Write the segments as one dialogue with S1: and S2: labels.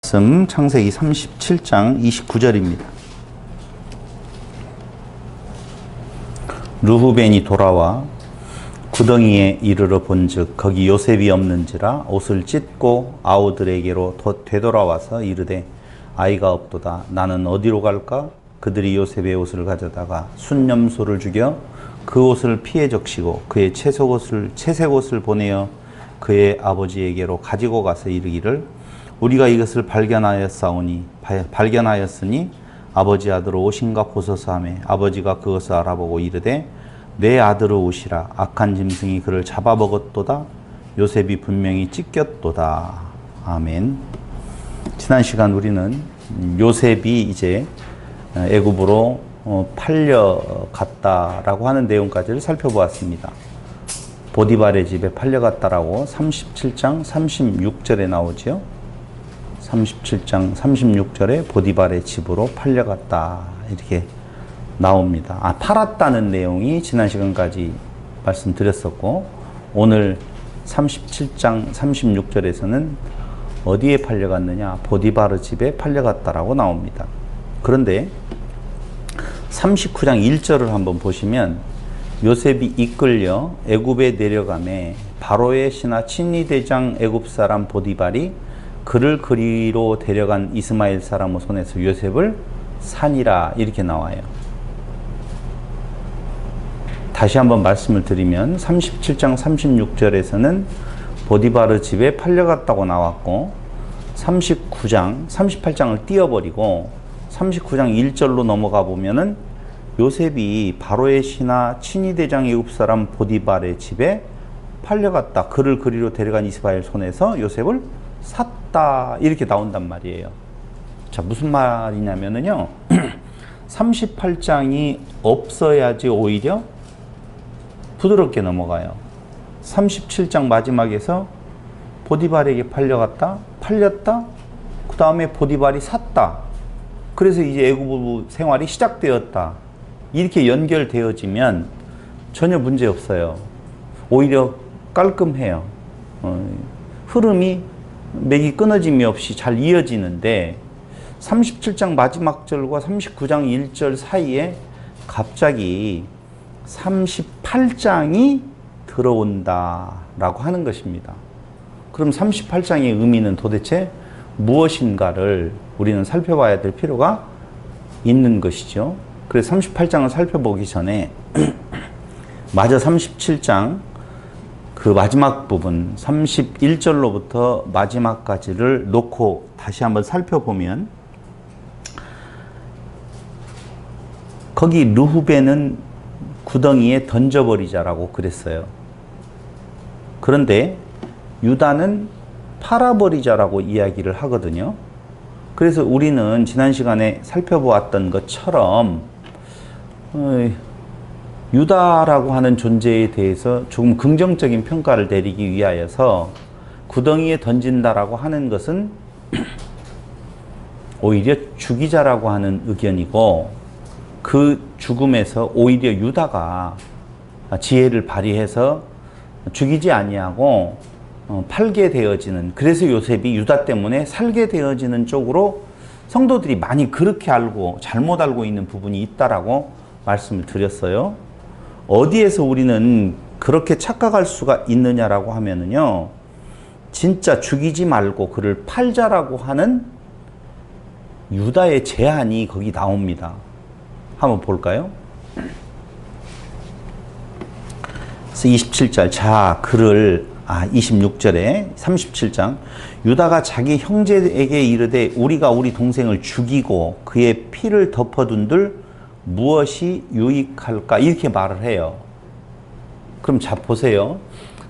S1: 말씀 창세기 37장 29절입니다. 르후벤이 돌아와 구덩이에 이르러 본즉 거기 요셉이 없는지라 옷을 찢고 아우들에게로 되돌아와서 이르되 아이가 없도다. 나는 어디로 갈까? 그들이 요셉의 옷을 가져다가 순념소를 죽여 그 옷을 피해 적시고 그의 채색 옷을 보내어 그의 아버지에게로 가지고 가서 이르기를 우리가 이것을 발견하였으니 아버지 아들 옷인가 보소서 하며 아버지가 그것을 알아보고 이르되 내 아들의 옷이라 악한 짐승이 그를 잡아먹었도다. 요셉이 분명히 찢겼도다. 아멘. 지난 시간 우리는 요셉이 이제 애굽으로 팔려갔다라고 하는 내용까지를 살펴보았습니다. 보디발의 집에 팔려갔다라고 37장 36절에 나오죠. 37장 36절에 보디발의 집으로 팔려갔다 이렇게 나옵니다. 팔았다는 내용이 지난 시간까지 말씀드렸었고 오늘 37장 36절에서는 어디에 팔려갔느냐? 보디발의 집에 팔려갔다라고 나옵니다. 그런데 39장 1절을 한번 보시면 요셉이 이끌려 애굽에 내려가매 바로의 신하 친위대장 애굽 사람 보디발이 그를 그리로 데려간 이스마엘 사람의 손에서 요셉을 산이라 이렇게 나와요. 다시 한번 말씀을 드리면 37장 36절에서는 보디발의 집에 팔려갔다고 나왔고 38장을 띄워버리고 39장 1절로 넘어가 보면은 요셉이 바로의 신하 친위대장 애굽 사람 보디발의 집에 팔려갔다. 그를 그리로 데려간 이스마엘 손에서 요셉을 샀다. 이렇게 나온단 말이에요. 자, 무슨 말이냐면은요. 38장이 없어야지 오히려 부드럽게 넘어가요. 37장 마지막에서 보디발에게 팔렸다. 그 다음에 보디발이 샀다. 그래서 이제 애굽 생활이 시작되었다. 이렇게 연결되어지면 전혀 문제 없어요. 오히려 깔끔해요. 흐름이 맥이 끊어짐이 없이 잘 이어지는데 37장 마지막 절과 39장 1절 사이에 갑자기 38장이 들어온다라고 하는 것입니다. 그럼 38장의 의미는 도대체 무엇인가를 우리는 살펴봐야 될 필요가 있는 것이죠. 그래서 38장을 살펴보기 전에 마저 37장 그 마지막 부분 31절로부터 마지막까지를 놓고 다시 한번 살펴보면 거기 르후벤은 구덩이에 던져버리자라고 그랬어요. 그런데 유다는 팔아버리자라고 이야기를 하거든요. 그래서 우리는 지난 시간에 살펴보았던 것처럼 유다라고 하는 존재에 대해서 조금 긍정적인 평가를 내리기 위하여서 구덩이에 던진다라고 하는 것은 오히려 죽이자라고 하는 의견이고 그 죽음에서 오히려 유다가 지혜를 발휘해서 죽이지 아니하고 팔게 되어지는, 그래서 요셉이 유다 때문에 살게 되어지는 쪽으로 성도들이 많이 그렇게 알고 잘못 알고 있는 부분이 있다라고 말씀을 드렸어요. 어디에서 우리는 그렇게 착각할 수가 있느냐라고 하면은요, 진짜 죽이지 말고 그를 팔자라고 하는 유다의 제안이 거기 나옵니다. 한번 볼까요? 27절, 자, 그를 26절에 37장 유다가 자기 형제에게 이르되 우리가 우리 동생을 죽이고 그의 피를 덮어둔들 무엇이 유익할까? 이렇게 말을 해요. 그럼 자 보세요.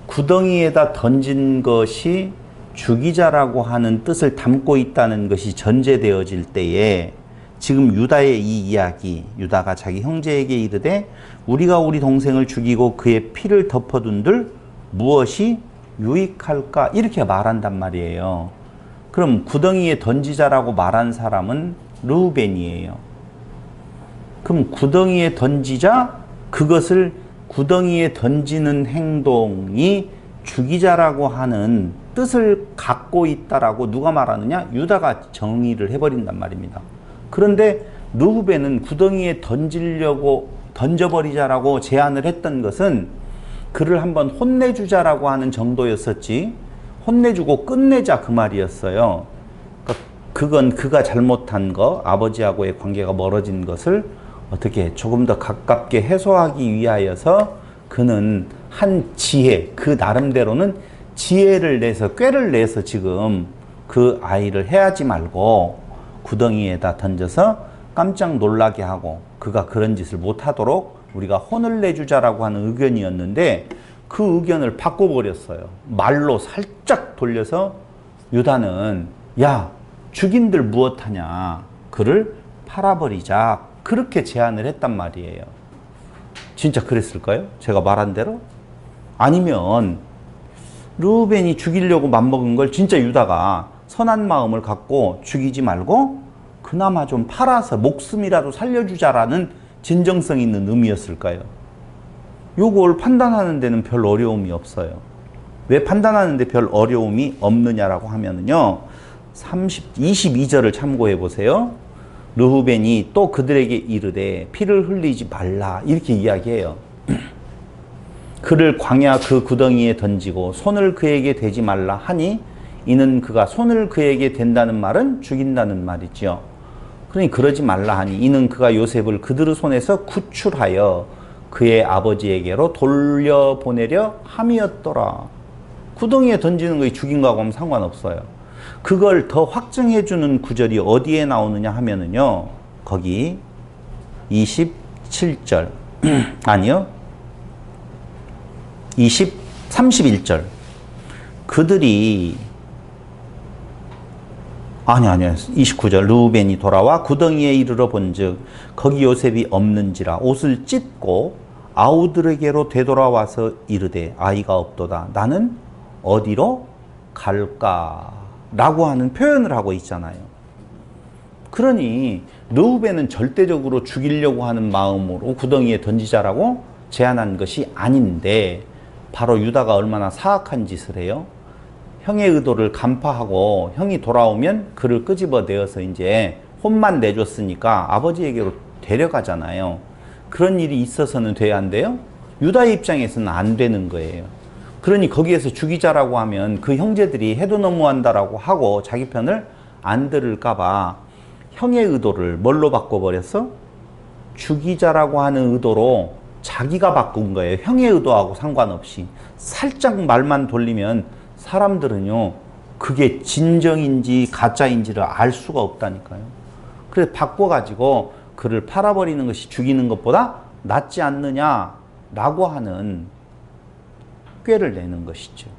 S1: 구덩이에다 던진 것이 죽이자라고 하는 뜻을 담고 있다는 것이 전제되어질 때에 지금 유다의 이 이야기, 유다가 자기 형제에게 이르되 우리가 우리 동생을 죽이고 그의 피를 덮어둔들 무엇이 유익할까? 이렇게 말한단 말이에요. 그럼 구덩이에 던지자라고 말한 사람은 르후벤이에요. 그럼 구덩이에 던지자, 그것을 구덩이에 던지는 행동이 죽이자라고 하는 뜻을 갖고 있다라고 누가 말하느냐? 유다가 정의를 해버린단 말입니다. 그런데 르후벤은 구덩이에 던져버리자라고 제안을 했던 것은 그를 한번 혼내주자라고 하는 정도였었지, 혼내주고 끝내자 그 말이었어요. 그건 그가 잘못한 거, 아버지하고의 관계가 멀어진 것을 어떻게 조금 더 가깝게 해소하기 위하여서 그는 한 지혜, 그 나름대로는 지혜를 내서, 꾀를 내서 지금 그 아이를 해하지 말고 구덩이에다 던져서 깜짝 놀라게 하고 그가 그런 짓을 못하도록 우리가 혼을 내주자라고 하는 의견이었는데 그 의견을 바꿔버렸어요. 말로 살짝 돌려서 유다는 야, 죽인들 무엇하냐, 그를 팔아버리자, 그렇게 제안을 했단 말이에요. 진짜 그랬을까요? 제가 말한 대로? 아니면 르우벤이 죽이려고 맘먹은 걸 진짜 유다가 선한 마음을 갖고 죽이지 말고 그나마 좀 팔아서 목숨이라도 살려주자라는 진정성 있는 의미였을까요? 요걸 판단하는 데는 별 어려움이 없어요. 왜 판단하는 데 별 어려움이 없느냐라고 하면은요, 22절을 참고해 보세요. 르후벤이 또 그들에게 이르되 피를 흘리지 말라, 이렇게 이야기해요. 그를 광야 그 구덩이에 던지고 손을 그에게 대지 말라 하니, 이는 그가 손을 그에게 댄다는 말은 죽인다는 말이죠. 그러니 그러지 말라 하니 이는 그가 요셉을 그들의 손에서 구출하여 그의 아버지에게로 돌려보내려 함이었더라. 구덩이에 던지는 것이 죽인 거하고 하면 상관없어요. 그걸 더 확증해주는 구절이 어디에 나오느냐 하면은요, 거기 27절 아니요, 31절. 그들이 아니요 29절. 르우벤이 돌아와 구덩이에 이르러 본즉 거기 요셉이 없는지라 옷을 찢고 아우들에게로 되돌아와서 이르되 아이가 없도다. 나는 어디로 갈까? 라고 하는 표현을 하고 있잖아요. 그러니 르우벤은 절대적으로 죽이려고 하는 마음으로 구덩이에 던지자라고 제안한 것이 아닌데, 바로 유다가 얼마나 사악한 짓을 해요. 형의 의도를 간파하고 형이 돌아오면 그를 끄집어내어서 이제 혼만 내줬으니까 아버지에게로 데려가잖아요. 그런 일이 있어서는 돼야 안 돼요? 유다의 입장에서는 안 되는 거예요. 그러니 거기에서 죽이자라고 하면 그 형제들이 해도 너무한다라고 하고 자기 편을 안 들을까봐 형의 의도를 뭘로 바꿔버렸어? 죽이자라고 하는 의도로 자기가 바꾼 거예요. 형의 의도하고 상관없이. 살짝 말만 돌리면 사람들은요, 그게 진정인지 가짜인지를 알 수가 없다니까요. 그래서 바꿔가지고 그를 팔아버리는 것이 죽이는 것보다 낫지 않느냐라고 하는 꾀를 내는 것이죠.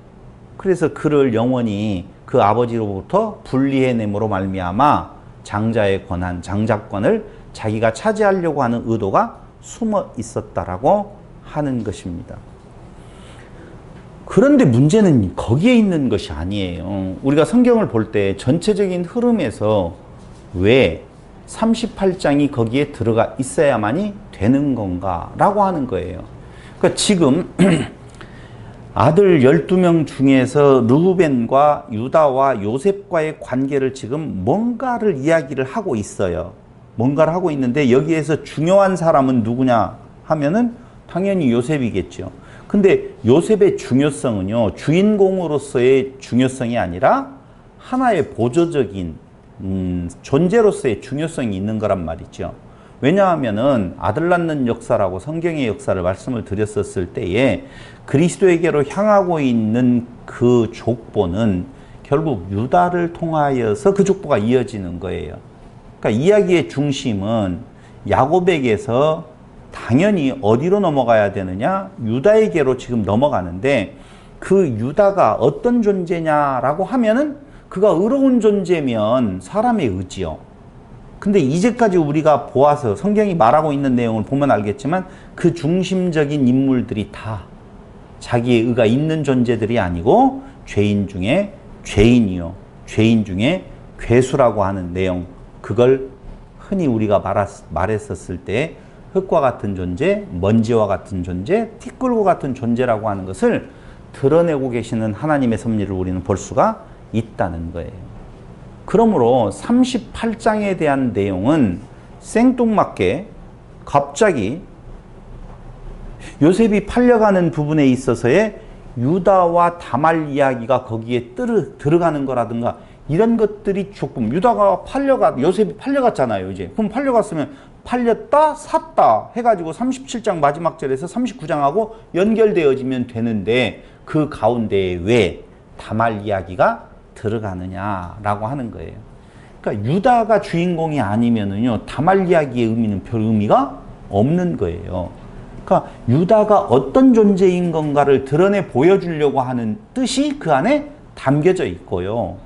S1: 그래서 그를 영원히 그 아버지로부터 분리해냄으로 말미암아 장자의 권한, 장자권을 자기가 차지하려고 하는 의도가 숨어 있었다라고 하는 것입니다. 그런데 문제는 거기에 있는 것이 아니에요. 우리가 성경을 볼 때 전체적인 흐름에서 왜 38장이 거기에 들어가 있어야만이 되는 건가 라고 하는 거예요. 그러니까 지금 아들 12명 중에서 르후벤과 유다와 요셉과의 관계를 지금 뭔가를 이야기를 하고 있어요. 뭔가를 하고 있는데 여기에서 중요한 사람은 누구냐 하면은 당연히 요셉이겠죠. 근데 요셉의 중요성은요, 주인공으로서의 중요성이 아니라 하나의 보조적인 존재로서의 중요성이 있는 거란 말이죠. 왜냐하면은 아들 낳는 역사라고 성경의 역사를 말씀을 드렸었을 때에 그리스도에게로 향하고 있는 그 족보는 결국 유다를 통하여서 그 족보가 이어지는 거예요. 그러니까 이야기의 중심은 야곱에게서 당연히 어디로 넘어가야 되느냐? 유다에게로 지금 넘어가는데, 그 유다가 어떤 존재냐라고 하면은 그가 의로운 존재면 사람의 의지요. 근데 이제까지 우리가 보아서 성경이 말하고 있는 내용을 보면 알겠지만 그 중심적인 인물들이 다 자기의 의가 있는 존재들이 아니고 죄인 중에 죄인이요, 죄인 중에 괴수라고 하는 내용, 그걸 흔히 우리가 말했었을 때 흙과 같은 존재, 먼지와 같은 존재, 티끌과 같은 존재라고 하는 것을 드러내고 계시는 하나님의 섭리를 우리는 볼 수가 있다는 거예요. 그러므로 38장에 대한 내용은 생뚱맞게 갑자기 요셉이 팔려가는 부분에 있어서의 유다와 다말 이야기가 거기에 들어가는 거라든가 이런 것들이 조금 유다가 요셉이 팔려갔잖아요. 이제 그럼 팔려갔으면 팔렸다 샀다 해가지고 37장 마지막 절에서 39장하고 연결되어지면 되는데 그 가운데에 왜 다말 이야기가 들어가느냐라고 하는 거예요. 그러니까 유다가 주인공이 아니면은요 다말 이야기의 의미는 별 의미가 없는 거예요. 그러니까 유다가 어떤 존재인 건가를 드러내 보여주려고 하는 뜻이 그 안에 담겨져 있고요.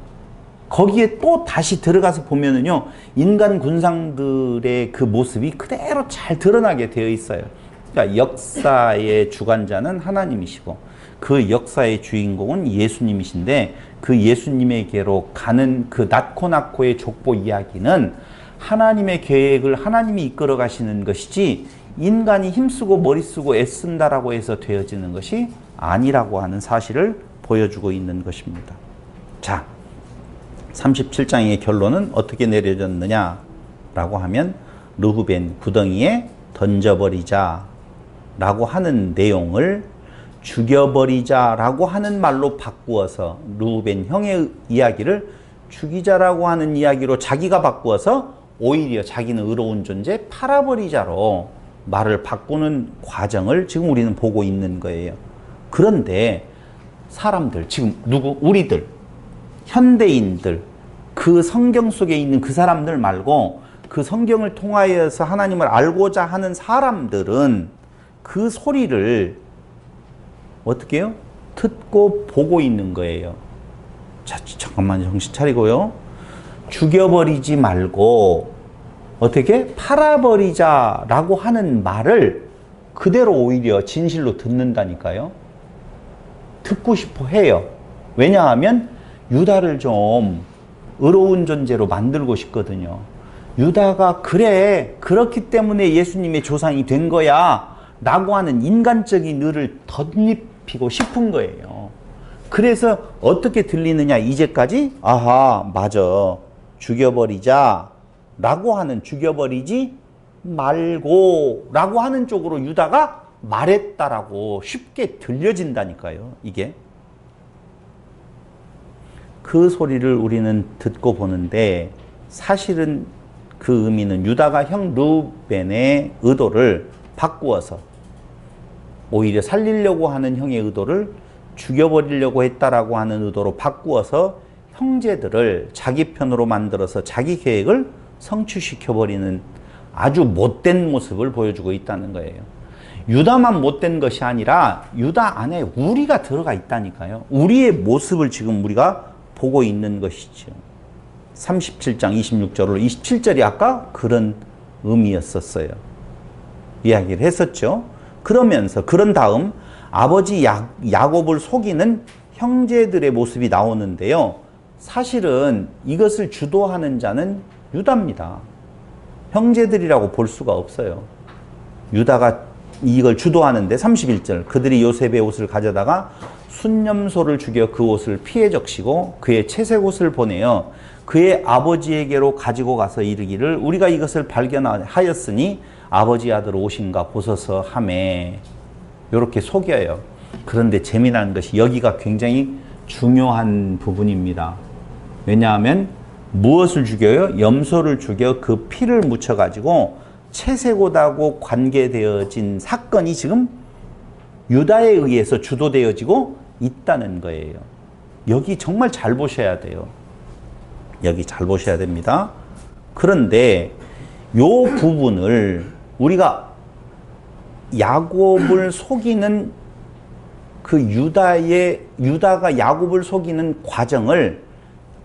S1: 거기에 또 다시 들어가서 보면은요, 인간 군상들의 그 모습이 그대로 잘 드러나게 되어 있어요. 그러니까 역사의 주관자는 하나님이시고, 그 역사의 주인공은 예수님이신데, 그 예수님에게로 가는 그 낳고의 족보 이야기는 하나님의 계획을 하나님이 이끌어 가시는 것이지, 인간이 힘쓰고 머리 쓰고 애쓴다라고 해서 되어지는 것이 아니라고 하는 사실을 보여주고 있는 것입니다. 자, 37장의 결론은 어떻게 내려졌느냐라고 하면 르후벤 구덩이에 던져버리자 라고 하는 내용을 죽여버리자라고 하는 말로 바꾸어서 르후벤 형의 이야기를 죽이자라고 하는 이야기로 자기가 바꾸어서 오히려 자기는 의로운 존재 팔아버리자로 말을 바꾸는 과정을 지금 우리는 보고 있는 거예요. 그런데 사람들, 지금 우리들, 현대인들, 그 성경 속에 있는 그 사람들 말고 그 성경을 통하여서 하나님을 알고자 하는 사람들은 그 소리를 어떻게 해요? 듣고 보고 있는 거예요. 자, 잠깐만 정신 차리고요. 죽여버리지 말고 어떻게 팔아버리자라고 하는 말을 그대로 오히려 진실로 듣는다니까요. 듣고 싶어 해요. 왜냐하면 유다를 좀 의로운 존재로 만들고 싶거든요. 유다가 그래, 그렇기 때문에 예수님의 조상이 된 거야 라고 하는 인간적인 의를 덧입히고 싶은 거예요. 그래서 어떻게 들리느냐, 이제까지? 아하, 맞아, 죽여버리자 라고 하는, 죽여버리지 말고 라고 하는 쪽으로 유다가 말했다라고 쉽게 들려진다니까요. 이게 그 소리를 우리는 듣고 보는데 사실은 그 의미는 유다가 형 르우벤의 의도를 바꾸어서 오히려 살리려고 하는 형의 의도를 죽여버리려고 했다라고 하는 의도로 바꾸어서 형제들을 자기 편으로 만들어서 자기 계획을 성취시켜버리는 아주 못된 모습을 보여주고 있다는 거예요. 유다만 못된 것이 아니라 유다 안에 우리가 들어가 있다니까요. 우리의 모습을 지금 우리가 보고 있는 것이죠. 37장 26절로 27절이 아까 그런 의미였었어요. 이야기를 했었죠. 그러면서 그런 다음 아버지 야곱을 속이는 형제들의 모습이 나오는데요. 사실은 이것을 주도하는 자는 유다입니다. 형제들이라고 볼 수가 없어요. 유다가 이걸 주도하는데 31절 그들이 요셉의 옷을 가져다가 순념소를 죽여 그 옷을 피해 적시고 그의 채색 옷을 보내어 그의 아버지에게로 가지고 가서 이르기를 우리가 이것을 발견하였으니 아버지 아들 옷인가 보소서 하매 이렇게 속여요. 그런데 재미난 것이 여기가 굉장히 중요한 부분입니다. 왜냐하면 무엇을 죽여요? 염소를 죽여 그 피를 묻혀가지고 채색옷하고 관계되어진 사건이 지금 유다에 의해서 주도되어지고 있다는 거예요. 여기 정말 잘 보셔야 돼요. 여기 잘 보셔야 됩니다. 그런데 요 부분을 우리가 야곱을 속이는 그 유다가 야곱을 속이는 과정을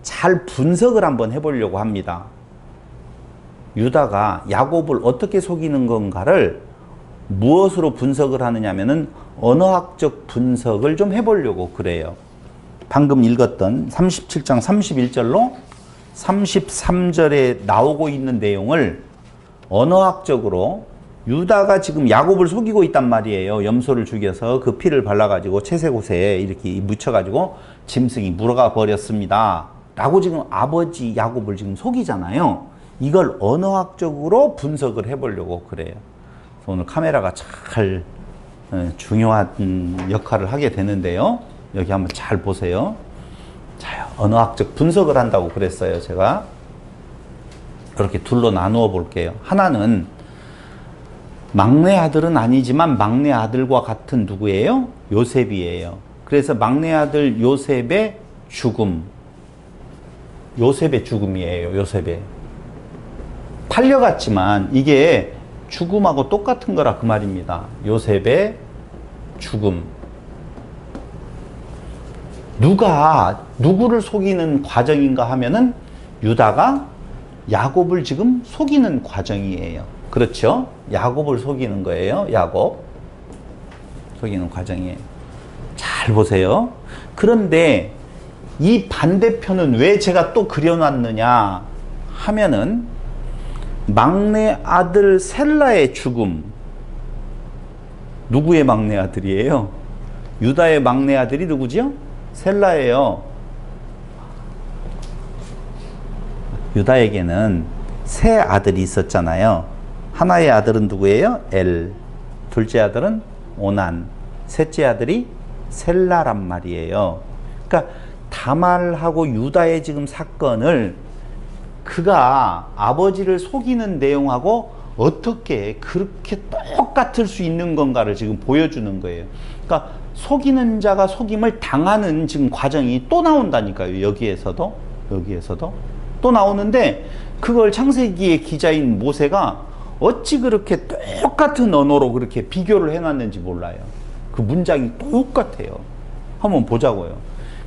S1: 잘 분석을 한번 해보려고 합니다. 유다가 야곱을 어떻게 속이는 건가를 무엇으로 분석을 하느냐면은 언어학적 분석을 좀 해보려고 그래요. 방금 읽었던 37장 31절로 33절에 나오고 있는 내용을 언어학적으로 유다가 지금 야곱을 속이고 있단 말이에요. 염소를 죽여서 그 피를 발라가지고 채색 옷에 이렇게 묻혀가지고 짐승이 물어가 버렸습니다. 라고 지금 아버지 야곱을 지금 속이잖아요. 이걸 언어학적으로 분석을 해보려고 그래요. 그래서 오늘 카메라가 잘 중요한 역할을 하게 되는데요. 여기 한번 잘 보세요. 자, 언어학적 분석을 한다고 그랬어요. 제가 이렇게 둘로 나누어 볼게요. 하나는 막내 아들은 아니지만 막내 아들과 같은 누구예요? 요셉이에요. 그래서 막내 아들 요셉의 죽음. 요셉의 죽음이에요. 요셉의. 팔려갔지만 이게 죽음하고 똑같은 거라 그 말입니다. 요셉의 죽음. 누가 누구를 속이는 과정인가 하면은 유다가 야곱을 지금 속이는 과정이에요. 그렇죠? 야곱을 속이는 거예요. 야곱. 속이는 과정이에요. 잘 보세요. 그런데 이 반대편은 왜 제가 또 그려놨느냐 하면은 막내 아들 셀라의 죽음. 누구의 막내 아들이에요? 유다의 막내 아들이 누구지요? 셀라예요. 유다에게는 세 아들이 있었잖아요. 하나의 아들은 누구예요? 엘. 둘째 아들은 오난. 셋째 아들이 셀라란 말이에요. 그러니까 다말하고 유다의 지금 사건을 그가 아버지를 속이는 내용하고 어떻게 그렇게 똑같을 수 있는 건가를 지금 보여주는 거예요. 그러니까 속이는 자가 속임을 당하는 지금 과정이 또 나온다니까요. 여기에서도 또 나오는데 그걸 창세기의 기자인 모세가 어찌 그렇게 똑같은 언어로 그렇게 비교를 해놨는지 몰라요. 그 문장이 똑같아요. 한번 보자고요.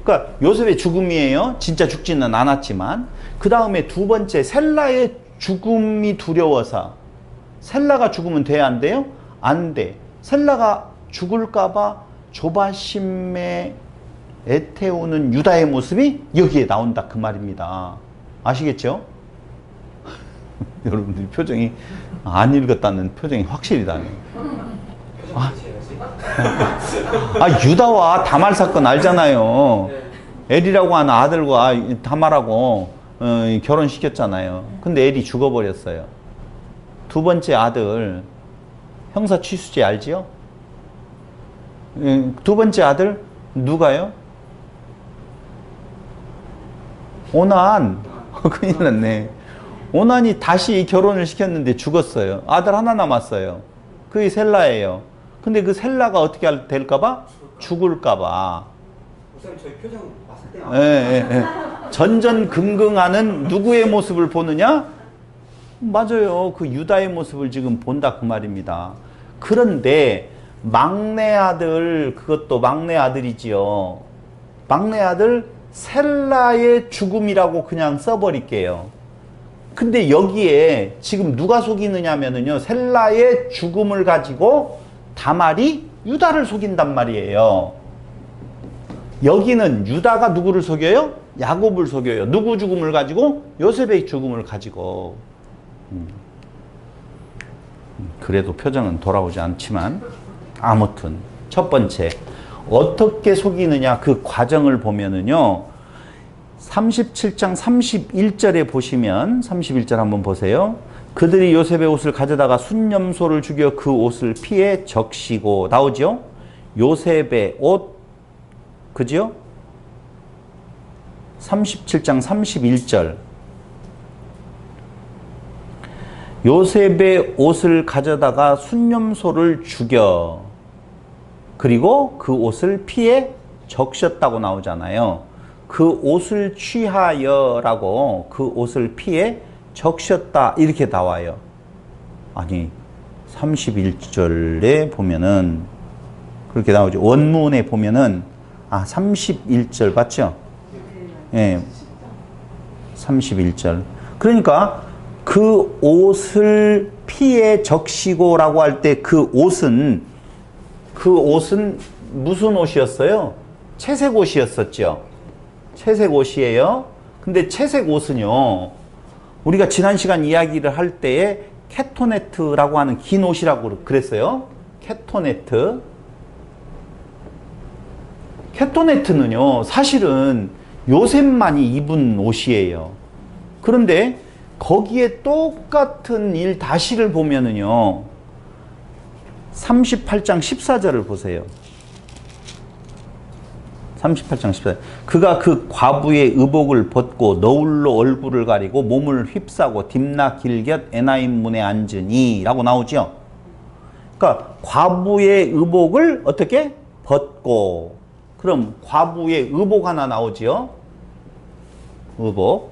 S1: 그러니까 요셉의 죽음이에요. 진짜 죽지는 않았지만 그 다음에 두 번째 셀라의 죽음이 두려워서 셀라가 죽으면 돼야 안 돼요? 안 돼. 셀라가 죽을까봐 조바심에 애태우는 유다의 모습이 여기에 나온다 그 말입니다. 아시겠죠? 여러분들 표정이 안 읽었다는 표정이 확실히 나네요. 유다와 다말 사건 알잖아요. 엘이라고 하는 아들과 다말하고 결혼시켰잖아요. 근데 엘이 죽어버렸어요. 두 번째 아들 형사 취수죄 알지요? 두 번째 아들 누가요? 오난. 큰일 났네. 오난이 다시 결혼을 시켰는데 죽었어요. 아들 하나 남았어요. 그게 셀라예요. 근데 그 셀라가 어떻게 될까봐? 죽을까봐.
S2: 목사님 저희 표정 봤을 때
S1: 전전긍긍하는 누구의 모습을 보느냐? 맞아요. 그 유다의 모습을 지금 본다 그 말입니다. 그런데 막내 아들, 그것도 막내 아들이지요. 막내 아들 셀라의 죽음이라고 그냥 써버릴게요. 근데 여기에 지금 누가 속이느냐면요. 셀라의 죽음을 가지고 다말이 유다를 속인단 말이에요. 여기는 유다가 누구를 속여요? 야곱을 속여요. 누구 죽음을 가지고? 요셉의 죽음을 가지고. 그래도 표정은 돌아오지 않지만 아무튼 첫 번째 어떻게 속이느냐 그 과정을 보면은요. 37장 31절에 보시면 31절 한번 보세요. 그들이 요셉의 옷을 가져다가 순념소를 죽여 그 옷을 피에 적시고 나오죠? 요셉의 옷 그죠? 37장 31절 요셉의 옷을 가져다가 순념소를 죽여 그리고 그 옷을 피에 적셨다고 나오잖아요. 그 옷을 취하여라고 그 옷을 피에 적셨다 이렇게 나와요. 아니 31절에 보면은 그렇게 나오죠. 원문에 보면은 31절 맞죠? 예. 31절. 그러니까 그 옷을 피에 적시고라고 할 때 그 옷은 무슨 옷이었어요? 채색 옷이었었죠. 채색 옷이에요. 근데 채색 옷은요. 우리가 지난 시간 이야기를 할 때에 케토네트라고 하는 긴 옷이라고 그랬어요. 케토네트. 케토네트는요, 사실은 요셉만이 입은 옷이에요. 그런데 거기에 똑같은 1-를 보면은요, 38장 14절을 보세요. 38장 14절. 그가 그 과부의 의복을 벗고 너울로 얼굴을 가리고 몸을 휩싸고 딥나 길곁 에나임 문에 앉으니 라고 나오죠. 그러니까 과부의 의복을 어떻게? 벗고. 그럼 과부의 의복 하나 나오지요. 의복.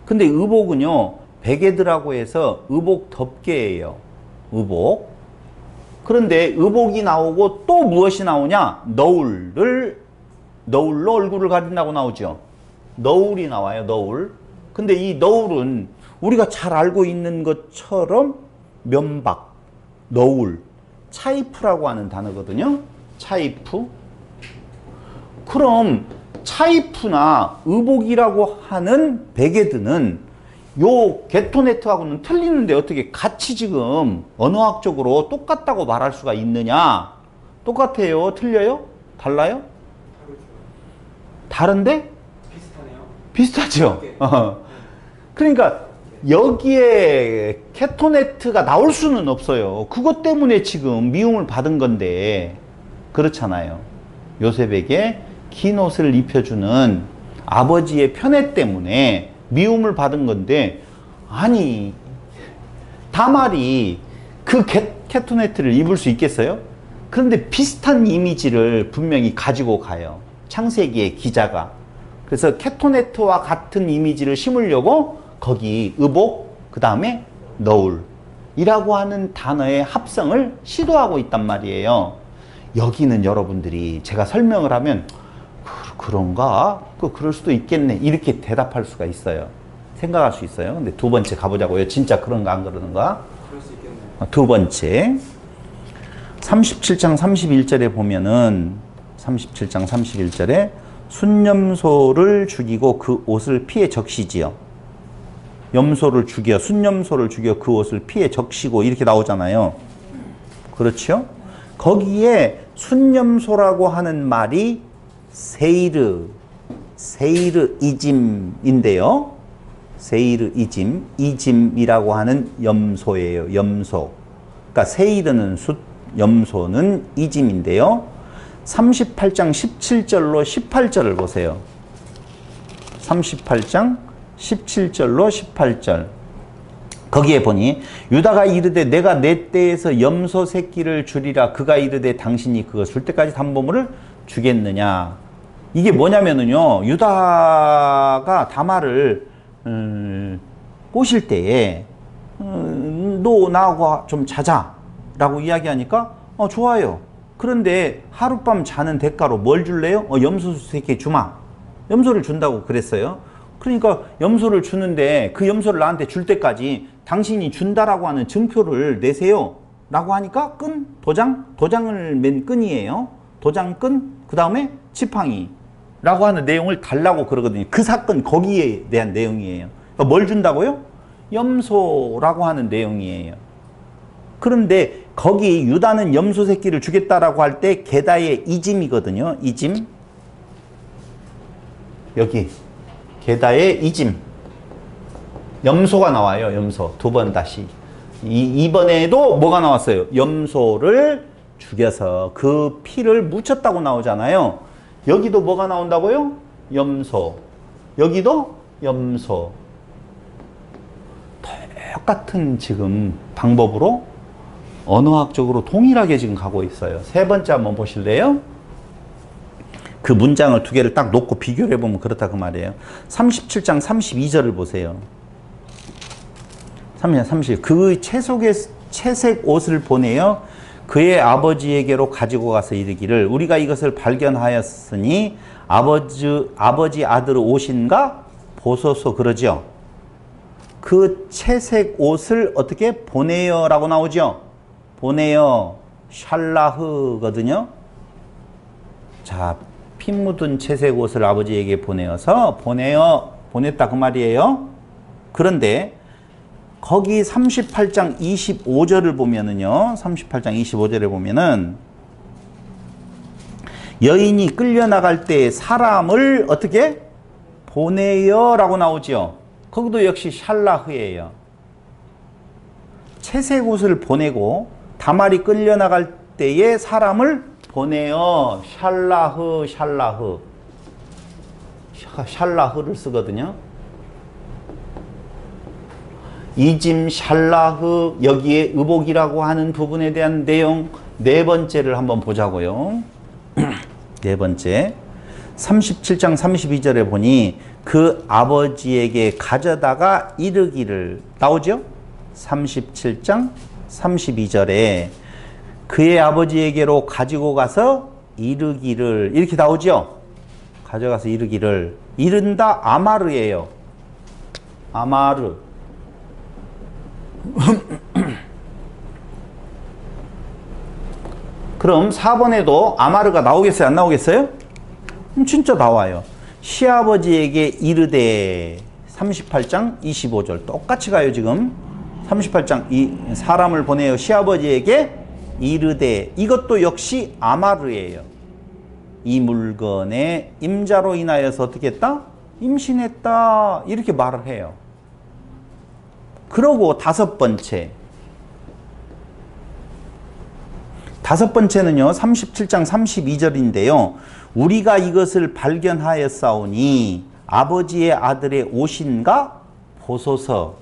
S1: 근데 의복은요, 베개드라고 해서 의복 덮개예요. 의복. 그런데 의복이 나오고 또 무엇이 나오냐? 너울로 얼굴을 가린다고 나오죠. 너울이 나와요. 너울. 근데 이 너울은 우리가 잘 알고 있는 것처럼 면박, 너울, 차이프라고 하는 단어거든요. 차이프. 그럼 차이프나 의복이라고 하는 베개드는 요 게토네트하고는 틀리는데 어떻게 같이 지금 언어학적으로 똑같다고 말할 수가 있느냐? 똑같아요? 틀려요? 달라요? 다른데?
S2: 비슷하네요.
S1: 비슷하죠? 그러니까 여기에 케토네트가 나올 수는 없어요. 그것 때문에 지금 미움을 받은 건데 그렇잖아요. 요셉에게 긴 옷을 입혀주는 아버지의 편애 때문에 미움을 받은 건데, 아니 다말이 그 케토네트를 입을 수 있겠어요? 그런데 비슷한 이미지를 분명히 가지고 가요. 창세기의 기자가. 그래서 케토네트와 같은 이미지를 심으려고 거기 의복, 그 다음에 너울이라고 하는 단어의 합성을 시도하고 있단 말이에요. 여기는 여러분들이 제가 설명을 하면 그런가? 그럴 수도 있겠네. 이렇게 대답할 수가 있어요. 생각할 수 있어요. 근데 두 번째 가보자고요. 진짜 그런가 안 그러는가?
S2: 그럴 수 있겠네요.
S1: 두 번째. 37장 31절에 보면은 37장 31절에 순념소를 죽이고 그 옷을 피해 적시지요. 염소를 죽여, 순념소를 죽여 그 옷을 피해 적시고 이렇게 나오잖아요. 그렇죠? 거기에 순념소라고 하는 말이 세이르 이짐인데요. 세이르 이짐이라고 하는 염소예요. 염소. 그러니까 세이르는 숫, 염소는 이짐인데요. 38장 17절로 18절을 보세요. 38장 17절로 18절. 거기에 보니 유다가 이르되 내가 내 떼에서 염소 새끼를 주리라. 그가 이르되 당신이 그거 줄 때까지 담보물을 주겠느냐. 이게 뭐냐면은요, 유다가 다말을 꼬실 때에 너 나하고 좀 자자 라고 이야기하니까 좋아요. 그런데 하룻밤 자는 대가로 뭘 줄래요? 염소 새끼 주마. 염소를 준다고 그랬어요. 그러니까 염소를 주는데 그 염소를 나한테 줄 때까지 당신이 준다라고 하는 증표를 내세요 라고 하니까 끈, 도장을 맨 끈이에요. 도장끈, 그 다음에 지팡이 라고 하는 내용을 달라고 그러거든요. 그 사건 거기에 대한 내용이에요. 그러니까 뭘 준다고요? 염소라고 하는 내용이에요. 그런데 거기 유다는 염소 새끼를 주겠다라고 할 때 게다의 이짐이거든요. 이짐. 여기 게다의 이짐. 염소가 나와요. 염소. 두 번 다시. 이번에도 뭐가 나왔어요? 염소를 죽여서 그 피를 묻혔다고 나오잖아요. 여기도 뭐가 나온다고요? 염소. 여기도 염소. 똑같은 지금 방법으로 언어학적으로 동일하게 지금 가고 있어요. 세 번째 한번 보실래요? 그 문장을 두 개를 딱 놓고 비교를 해보면 그렇다 그 말이에요. 37장 32절을 보세요. 30. 그 채색 옷을 보내어 그의 아버지에게로 가지고 가서 이르기를 우리가 이것을 발견하였으니 아버지 아들 옷인가 보소서 그러죠. 그 채색 옷을 어떻게 보내요 라고 나오죠. 보내요 샬라흐거든요. 자, 피 묻은 채색 옷을 아버지에게 보내어서 보냈다 그 말이에요. 그런데 거기 38장 25절을 보면은요. 38장 25절에 보면은 여인이 끌려나갈 때 사람을 어떻게? 보내요 라고 나오죠. 거기도 역시 샬라흐예요. 채색옷을 보내고 다말이 끌려나갈 때에 사람을 보내요. 샬라흐, 샬라흐. 샬라흐를 쓰거든요. 이짐, 샬라흐, 여기에 의복이라고 하는 부분에 대한 내용 네 번째를 한번 보자고요. 네 번째. 37장 32절에 보니 그 아버지에게 가져다가 이르기를 나오죠? 37장 32절에 그의 아버지에게로 가지고 가서 이르기를 이렇게 나오죠? 가져가서 이르기를 이른다 아마르예요. 아마르. 그럼 4번에도 아마르가 나오겠어요? 안 나오겠어요? 진짜 나와요. 시아버지에게 이르되 38장 25절 똑같이 가요 지금. 38장 사람을 보내요. 시아버지에게 이르되 이것도 역시 아마르예요. 이 물건의 임자로 인하여서 어떻게 했다? 임신했다 이렇게 말을 해요. 그러고 다섯 번째는요 37장 32절인데요 우리가 이것을 발견하였사오니 아버지의 아들의 옷인가 보소서.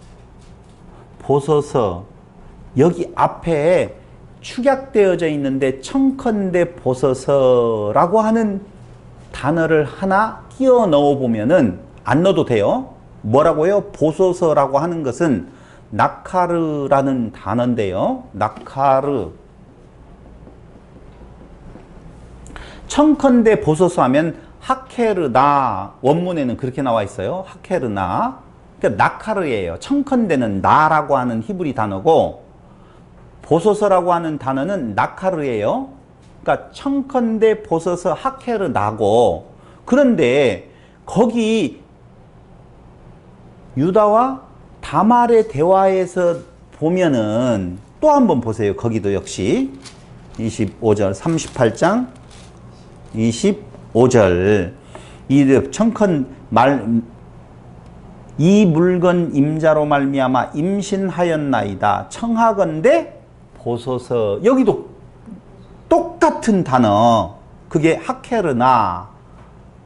S1: 여기 앞에 축약되어져 있는데 청컨대 보소서라고 하는 단어를 하나 끼워 넣어 보면은 안 넣어도 돼요. 뭐라고요? 보소서라고 하는 것은 나카르라는 단어인데요. 나카르. 청컨대 보소서 하면 하케르나 원문에는 그렇게 나와 있어요. 하케르나. 그러니까 나카르예요. 청컨대는 나라고 하는 히브리 단어고 보소서라고 하는 단어는 나카르예요. 그러니까 청컨대 보소서 하케르나고 그런데 거기 유다와 다말의 대화에서 보면은 또 한번 보세요. 거기도 역시 25절 38장 25절 이 물건 임자로 말미암아 임신하였나이다. 청하건대 보소서. 여기도 똑같은 단어. 그게 하케르나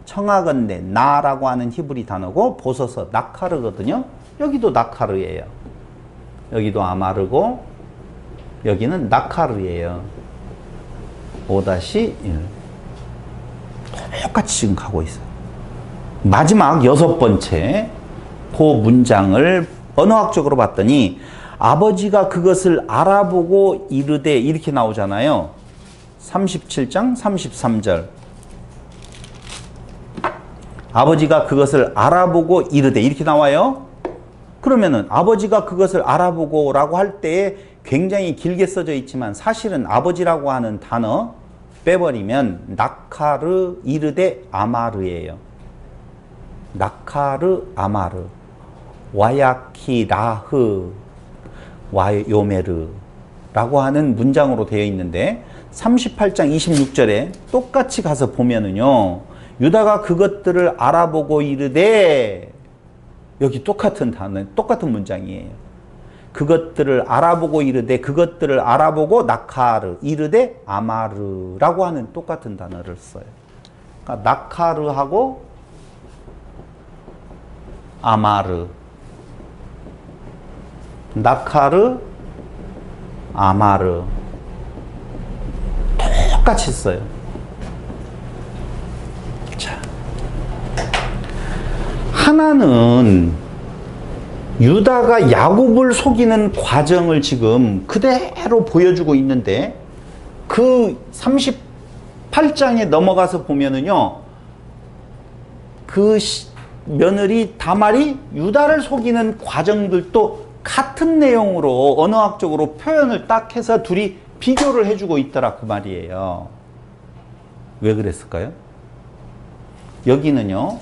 S1: 청하건대 나라고 하는 히브리 단어고 보소서 나카르거든요. 여기도 나카르예요. 여기도 아마르고 여기는 나카르예요. 5-1 똑같이 지금 가고 있어요. 마지막 여섯 번째 그 문장을 언어학적으로 봤더니 아버지가 그것을 알아보고 이르되 이렇게 나오잖아요. 37장 33절 아버지가 그것을 알아보고 이르되 이렇게 나와요. 그러면은 아버지가 그것을 알아보고 라고 할 때에 굉장히 길게 써져 있지만 사실은 아버지라고 하는 단어 빼버리면 나카르 이르데 아마르예요. 나카르 아마르 와야키라흐 와요메르 라고 하는 문장으로 되어 있는데 38장 26절에 똑같이 가서 보면은요 유다가 그것들을 알아보고 이르되 여기 똑같은 단어 똑같은 문장이에요. 그것들을 알아보고 이르되 그것들을 알아보고 나카르 이르되 아마르라고 하는 똑같은 단어를 써요. 그러니까 나카르하고 아마르 나카르 아마르 똑같이 써요. 자, 하나는 유다가 야곱을 속이는 과정을 지금 그대로 보여주고 있는데 그 38장에 넘어가서 보면은요 그 며느리 다말이 유다를 속이는 과정들도 같은 내용으로 언어학적으로 표현을 딱 해서 둘이 비교를 해주고 있더라 그 말이에요. 왜 그랬을까요? 여기는요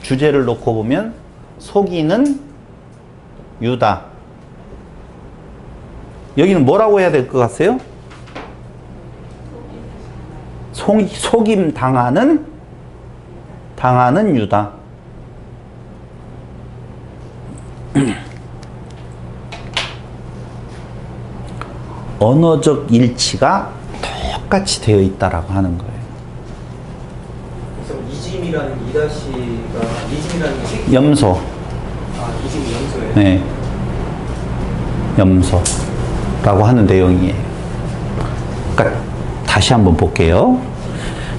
S1: 주제를 놓고 보면 속이는 유다. 여기는 뭐라고 해야 될 것 같아요? 속임 당하는 유다. 언어적 일치가 똑같이 되어 있다라고 하는 거예요.
S2: 그래서 이짐이라는 이다시가 이짐이라는 게 새끼.
S1: 염소.
S2: 아, 이짐이 염소예요.
S1: 네. 염소라고 하는 내용이에요. 그러니까 다시 한번 볼게요.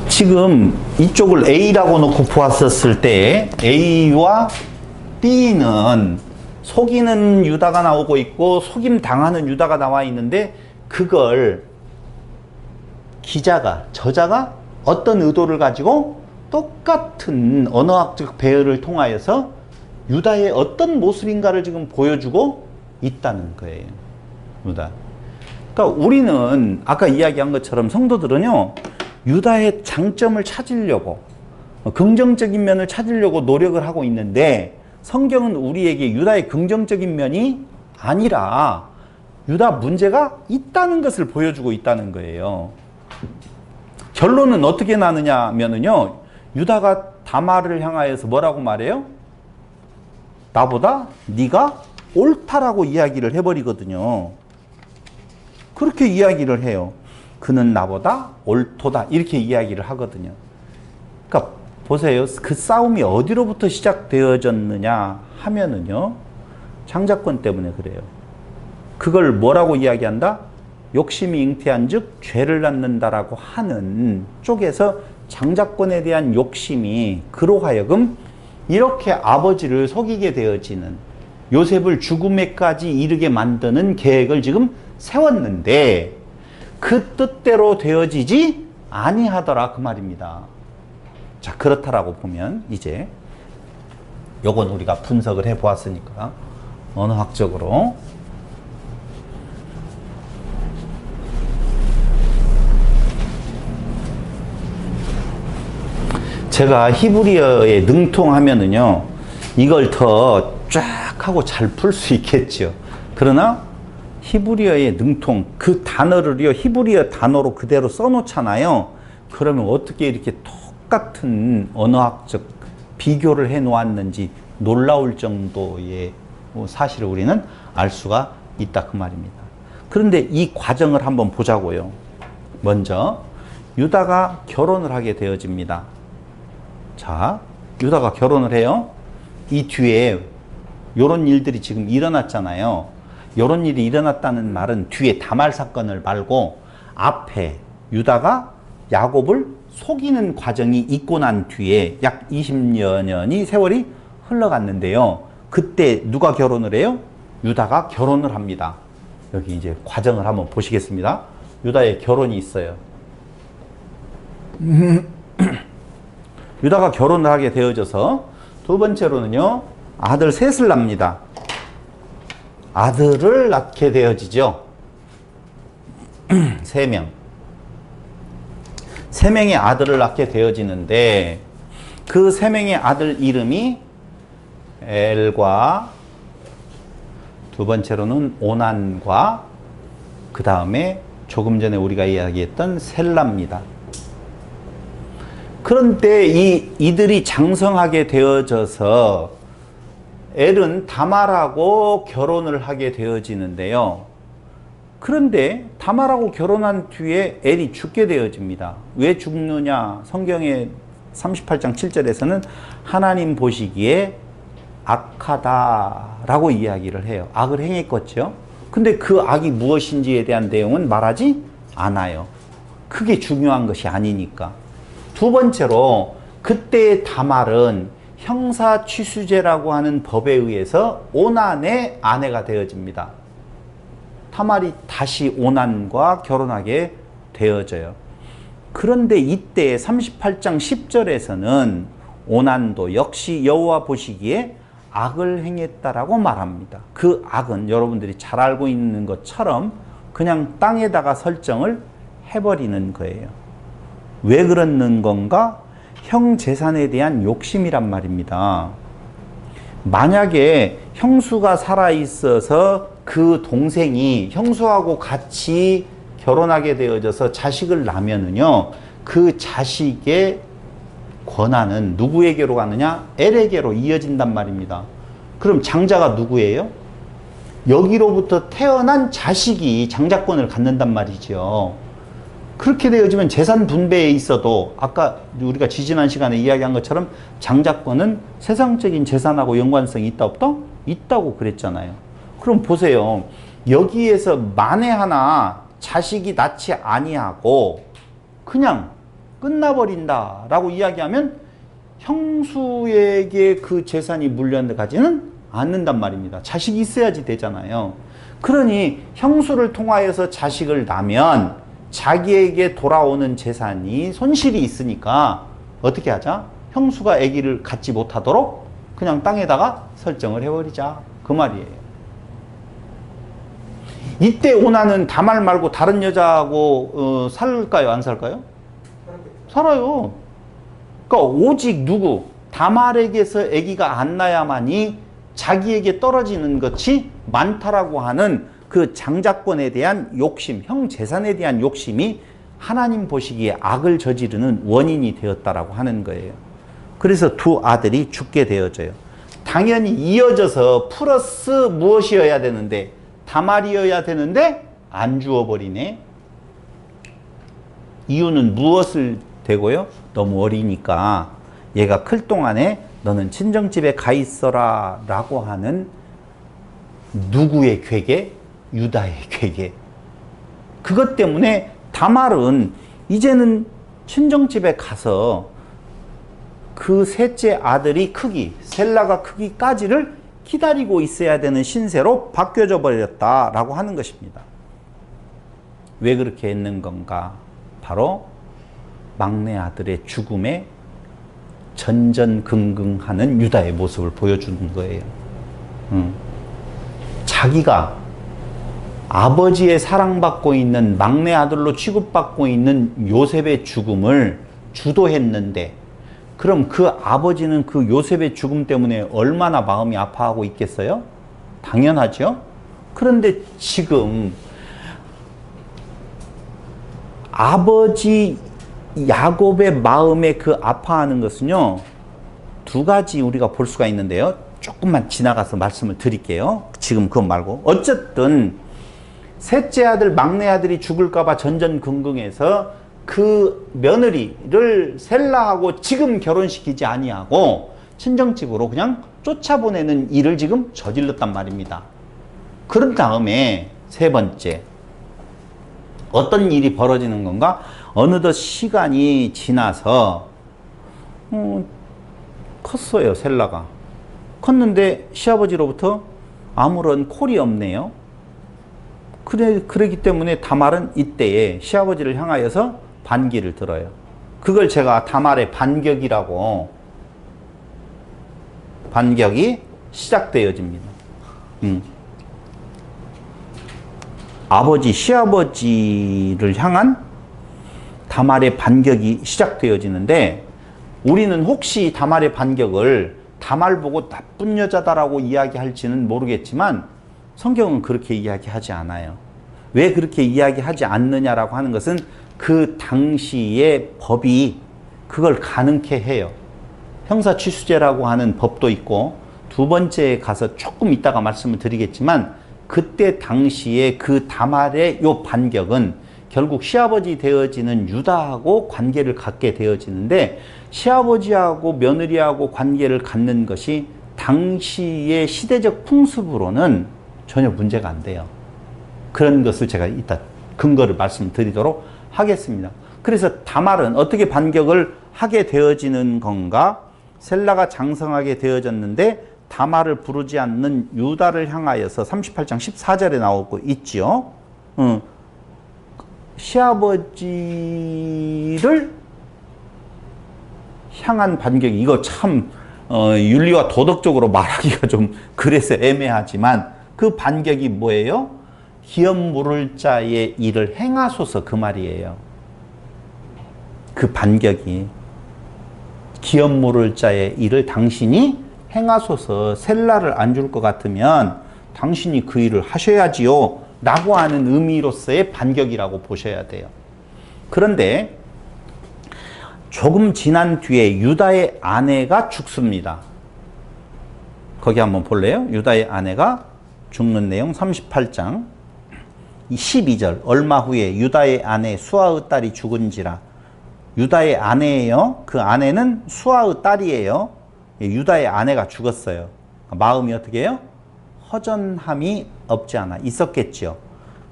S1: 지금 이쪽을 A라고 놓고 보았었을 때 A와 B는 속이는 유다가 나오고 있고 속임 당하는 유다가 나와 있는데 그걸 저자가 어떤 의도를 가지고 똑같은 언어학적 배열을 통하여서 유다의 어떤 모습인가를 지금 보여주고 있다는 거예요. 유다. 그러니까 우리는 아까 이야기한 것처럼 성도들은요, 유다의 장점을 찾으려고, 긍정적인 면을 찾으려고 노력을 하고 있는데 성경은 우리에게 유다의 긍정적인 면이 아니라 유다 문제가 있다는 것을 보여주고 있다는 거예요. 결론은 어떻게 나느냐 하면은요, 유다가 다말을 향하여서 뭐라고 말해요? 나보다 네가 옳다라고 이야기를 해버리거든요. 그렇게 이야기를 해요. 그는 나보다 옳도다 이렇게 이야기를 하거든요. 그러니까 보세요. 그 싸움이 어디로부터 시작되어졌느냐 하면은요, 장자권 때문에 그래요. 그걸 뭐라고 이야기한다? 욕심이 잉태한 즉 죄를 낳는다라고 하는 쪽에서 장자권에 대한 욕심이 그로 하여금 이렇게 아버지를 속이게 되어지는, 요셉을 죽음에까지 이르게 만드는 계획을 지금 세웠는데 그 뜻대로 되어지지 아니하더라 그 말입니다. 자, 그렇다라고 보면 이제 요건 우리가 분석을 해 보았으니까 언어학적으로 제가 히브리어에 능통하면은요, 이걸 더 쫙 하고 잘 풀 수 있겠죠. 그러나 히브리어의 능통, 그 단어를요, 히브리어 단어로 그대로 써놓잖아요. 그러면 어떻게 이렇게 똑같은 언어학적 비교를 해 놓았는지 놀라울 정도의 사실을 우리는 알 수가 있다 그 말입니다. 그런데 이 과정을 한번 보자고요. 먼저 유다가 결혼을 하게 되어집니다. 자, 유다가 결혼을 해요. 이 뒤에 이런 일들이 지금 일어났잖아요. 이런 일이 일어났다는 말은 뒤에 다말 사건을 말고 앞에 유다가 야곱을 속이는 과정이 있고 난 뒤에 약 20여 년이 세월이 흘러갔는데요. 그때 누가 결혼을 해요? 유다가 결혼을 합니다. 여기 이제 과정을 한번 보시겠습니다. 유다의 결혼이 있어요. 유다가 결혼을 하게 되어져서 두 번째로는요, 아들 셋을 낳습니다. 아들을 낳게 되어지죠. 3명. 3명의 아들을 낳게 되어지는데 그 3명의 아들 이름이 엘과 두 번째로는 오난과 그 다음에 조금 전에 우리가 이야기했던 셀라입니다. 그런데 이들이 장성하게 되어져서 엘은 다말하고 결혼을 하게 되어지는데요. 그런데 다말하고 결혼한 뒤에 엘이 죽게 되어집니다. 왜 죽느냐? 성경의 38장 7절에서는 하나님 보시기에 악하다라고 이야기를 해요. 악을 행했겠죠. 근데 그 악이 무엇인지에 대한 내용은 말하지 않아요. 그게 중요한 것이 아니니까. 두 번째로 그때의 다말은 형사취수제라고 하는 법에 의해서 오난의 아내가 되어집니다. 다말이 다시 오난과 결혼하게 되어져요. 그런데 이때 38장 10절에서는 오난도 역시 여호와 보시기에 악을 행했다라고 말합니다. 그 악은 여러분들이 잘 알고 있는 것처럼 그냥 땅에다가 설정을 해버리는 거예요. 왜 그러는 건가? 형 재산에 대한 욕심이란 말입니다. 만약에 형수가 살아있어서 그 동생이 형수하고 같이 결혼하게 되어져서 자식을 낳으면은요, 그 자식의 권한은 누구에게로 가느냐? 엘에게로 이어진단 말입니다. 그럼 장자가 누구예요? 여기로부터 태어난 자식이 장자권을 갖는단 말이죠. 그렇게 되어지면 재산 분배에 있어도 아까 우리가 지지난 시간에 이야기한 것처럼 장자권은 세상적인 재산하고 연관성이 있다 없다? 있다고 그랬잖아요. 그럼 보세요. 여기에서 만에 하나 자식이 낳지 아니하고 그냥 끝나버린다라고 이야기하면 형수에게 그 재산이 물려가지는 않는단 말입니다. 자식이 있어야지 되잖아요. 그러니 형수를 통하여서 자식을 낳으면 자기에게 돌아오는 재산이 손실이 있으니까 어떻게 하자? 형수가 아기를 갖지 못하도록 그냥 땅에다가 설정을 해버리자. 그 말이에요. 이때 오나는 다말 말고 다른 여자하고 살까요? 안 살까요? 살아요. 그러니까 오직 누구? 다말에게서 아기가 안 나야만이 자기에게 떨어지는 것이 많다라고 하는 그 장자권에 대한 욕심, 형 재산에 대한 욕심이 하나님 보시기에 악을 저지르는 원인이 되었다라고 하는 거예요. 그래서 두 아들이 죽게 되어져요. 당연히 이어져서 플러스 무엇이어야 되는데, 다말이어야 되는데 안 주어버리네. 이유는 무엇을 대고요? 너무 어리니까 얘가 클 동안에 너는 친정집에 가 있어라 라고 하는 누구의 괴계? 유다의 괴계. 그것 때문에 다말은 이제는 친정집에 가서 그 셋째 아들이 크기, 셀라가 크기까지를 기다리고 있어야 되는 신세로 바뀌어져 버렸다라고 하는 것입니다. 왜 그렇게 했는 건가? 바로 막내 아들의 죽음에 전전긍긍하는 유다의 모습을 보여주는 거예요. 자기가 아버지의 사랑받고 있는 막내 아들로 취급받고 있는 요셉의 죽음을 주도했는데, 그럼 그 아버지는 그 요셉의 죽음 때문에 얼마나 마음이 아파하고 있겠어요? 당연하죠. 그런데 지금 아버지 야곱의 마음에 그 아파하는 것은요, 두 가지 우리가 볼 수가 있는데요. 조금만 지나가서 말씀을 드릴게요. 지금 그건 말고. 어쨌든 셋째 아들, 막내 아들이 죽을까봐 전전긍긍해서 그 며느리를 셀라하고 지금 결혼시키지 아니하고 친정집으로 그냥 쫓아보내는 일을 지금 저질렀단 말입니다. 그런 다음에 세 번째, 어떤 일이 벌어지는 건가? 어느덧 시간이 지나서 컸어요, 셀라가. 컸는데 시아버지로부터 아무런 콜이 없네요. 그러기 때문에 다말은 이때에 시아버지를 향하여서 반기를 들어요. 그걸 제가 다말의 반격이라고, 반격이 시작되어집니다. 아버지, 시아버지를 향한 다말의 반격이 시작되어지는데, 우리는 혹시 다말의 반격을 다말 보고 나쁜 여자다라고 이야기할지는 모르겠지만 성경은 그렇게 이야기하지 않아요. 왜 그렇게 이야기하지 않느냐라고 하는 것은 그 당시의 법이 그걸 가능케 해요. 형사취수제라고 하는 법도 있고, 두 번째에 가서 조금 이따가 말씀을 드리겠지만, 그때 당시에 그 다말의 요 반격은 결국 시아버지 되어지는 유다하고 관계를 갖게 되어지는데, 시아버지하고 며느리하고 관계를 갖는 것이 당시의 시대적 풍습으로는 전혀 문제가 안 돼요. 그런 것을 제가 이따 근거를 말씀드리도록 하겠습니다. 그래서 다말은 어떻게 반격을 하게 되어지는 건가? 셀라가 장성하게 되어졌는데 다말을 부르지 않는 유다를 향하여서 38장 14절에 나오고 있지요. 시아버지를 향한 반격이, 이거 참 윤리와 도덕적으로 말하기가 좀 그래서 애매하지만 그 반격이 뭐예요? 기업 물을 자의 일을 행하소서, 그 말이에요. 그 반격이 기업 물을 자의 일을 당신이 행하소서 셀라를 안 줄 것 같으면 당신이 그 일을 하셔야지요 라고 하는 의미로서의 반격이라고 보셔야 돼요. 그런데 조금 지난 뒤에 유다의 아내가 죽습니다. 거기 한번 볼래요? 유다의 아내가 죽는 내용 38장 12절 얼마 후에 유다의 아내 수아의 딸이 죽은지라. 유다의 아내예요. 그 아내는 수아의 딸이에요. 유다의 아내가 죽었어요. 마음이 어떻게 해요? 허전함이 없지 않아 있었겠죠.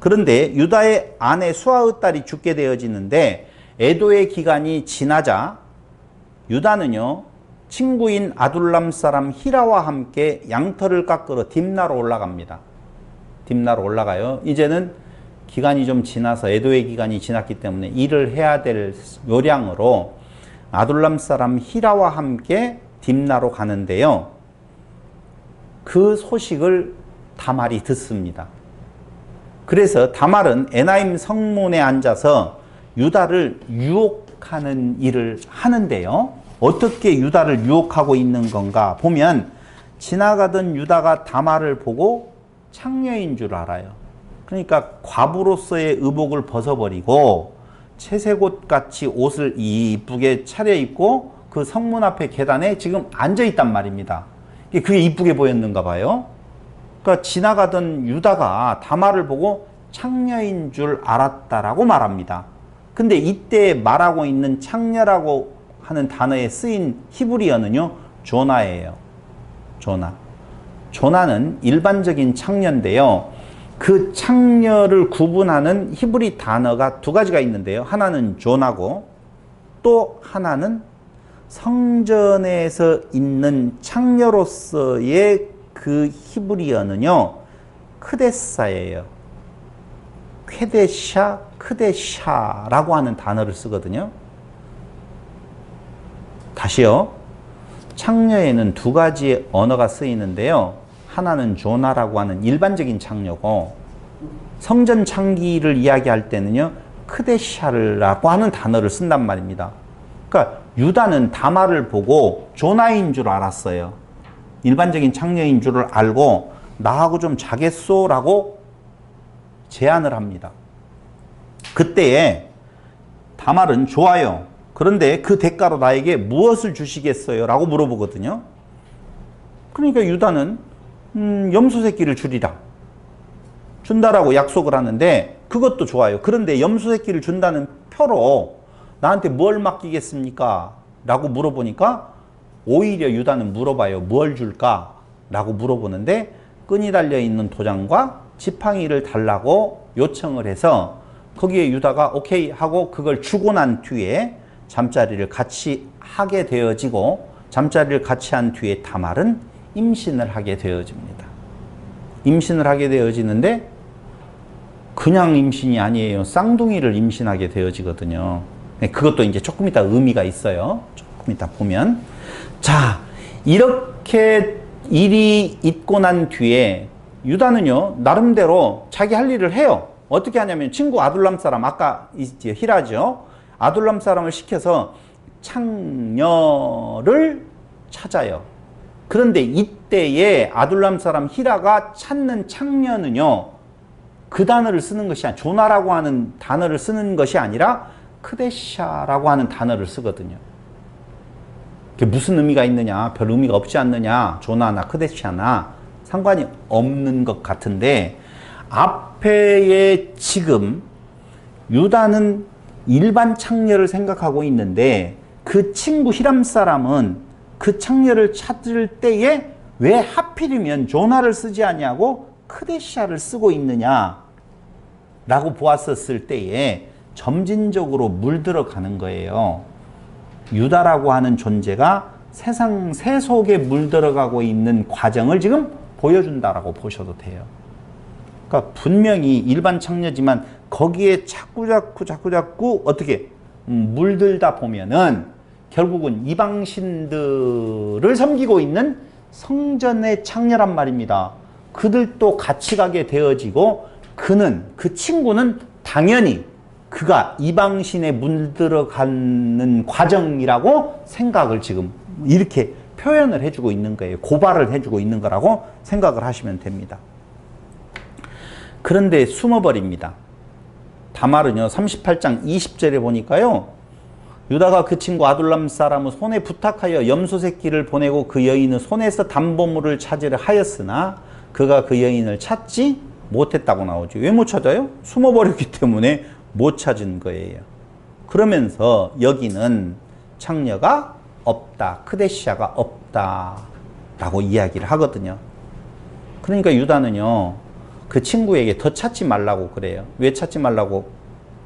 S1: 그런데 유다의 아내 수아의 딸이 죽게 되어지는데 애도의 기간이 지나자 유다는요 친구인 아둘람 사람 히라와 함께 양털을 깎으러 딥나로 올라갑니다. 딥나로 올라가요. 이제는 기간이 좀 지나서 애도의 기간이 지났기 때문에 일을 해야 될 요량으로 아둘람 사람 히라와 함께 딥나로 가는데요. 그 소식을 다말이 듣습니다. 그래서 다말은 에나임 성문에 앉아서 유다를 유혹하는 일을 하는데요. 어떻게 유다를 유혹하고 있는 건가 보면 지나가던 유다가 다말을 보고 창녀인 줄 알아요. 그러니까 과부로서의 의복을 벗어버리고 채색옷같이 옷을 이쁘게 차려입고 그 성문 앞에 계단에 지금 앉아있단 말입니다. 그게 이쁘게 보였는가 봐요. 그러니까 지나가던 유다가 다말을 보고 창녀인 줄 알았다라고 말합니다. 근데 이때 말하고 있는 창녀라고 하는 단어에 쓰인 히브리어는요, 조나예요. 조나. 조나는 일반적인 창녀인데요. 그 창녀를 구분하는 히브리 단어가 두 가지가 있는데요. 하나는 조나고 또 하나는 성전에서 있는 창녀로서의 그 히브리어는요, 크데사예요. 쾌데샤, 크데샤라고 하는 단어를 쓰거든요. 다시요. 창녀에는 두 가지의 언어가 쓰이는데요. 하나는 조나라고 하는 일반적인 창녀고 성전 창기를 이야기할 때는요. 크데샤라고 하는 단어를 쓴단 말입니다. 그러니까 유다는 다말을 보고 조나인 줄 알았어요. 일반적인 창녀인 줄을 알고 나하고 좀 자겠소? 라고 제안을 합니다. 그때에 다말은 좋아요. 그런데 그 대가로 나에게 무엇을 주시겠어요? 라고 물어보거든요. 그러니까 유다는 염소 새끼를 주리라. 준다라고 약속을 하는데 그것도 좋아요. 그런데 염소 새끼를 준다는 표로 나한테 뭘 맡기겠습니까? 라고 물어보니까 오히려 유다는 물어봐요. 뭘 줄까? 라고 물어보는데 끈이 달려있는 도장과 지팡이를 달라고 요청을 해서 거기에 유다가 오케이 하고 그걸 주고 난 뒤에 잠자리를 같이 하게 되어지고 잠자리를 같이 한 뒤에 다말은 임신을 하게 되어집니다. 임신을 하게 되어지는데 그냥 임신이 아니에요. 쌍둥이를 임신하게 되어지거든요. 그것도 이제 조금 이따 의미가 있어요. 조금 이따 보면. 자, 이렇게 일이 있고 난 뒤에 유다는요, 나름대로 자기 할 일을 해요. 어떻게 하냐면 친구 아둘람 사람, 아까 이제 히라죠. 아둘람 사람을 시켜서 창녀를 찾아요. 그런데 이때에 아둘람 사람 히라가 찾는 창녀는요, 그 단어를 쓰는 것이 아니라 조나라고 하는 단어를 쓰는 것이 아니라 크데샤라고 하는 단어를 쓰거든요. 그게 무슨 의미가 있느냐? 별 의미가 없지 않느냐? 조나나 크데샤나 상관이 없는 것 같은데 앞에에 지금 유다는 일반 창녀를 생각하고 있는데 그 친구 히람 사람은 그 창녀를 찾을 때에 왜 하필이면 조나를 쓰지 않냐고 크데샤를 쓰고 있느냐 라고 보았었을 때에 점진적으로 물들어가는 거예요. 유다라고 하는 존재가 세상 세속에 물들어가고 있는 과정을 지금 보여준다라고 보셔도 돼요. 그러니까 분명히 일반 창녀지만 거기에 자꾸 어떻게 물들다 보면은 결국은 이방신들을 섬기고 있는 성전의 창녀란 말입니다. 그들도 같이 가게 되어지고 그 친구는 당연히 그가 이방신에 물들어가는 과정이라고 생각을 지금 이렇게 표현을 해주고 있는 거예요. 고발을 해주고 있는 거라고 생각을 하시면 됩니다. 그런데 숨어버립니다. 다말은요 38장 20절에 보니까요 유다가 그 친구 아둘람 사람의 손에 부탁하여 염소 새끼를 보내고 그 여인의 손에서 담보물을 찾으려 하였으나 그가 그 여인을 찾지 못했다고 나오죠. 왜 못 찾아요? 숨어버렸기 때문에 못 찾은 거예요. 그러면서 여기는 창녀가 없다, 크데시아가 없다 라고 이야기를 하거든요. 그러니까 유다는요 그 친구에게 더 찾지 말라고 그래요. 왜 찾지 말라고?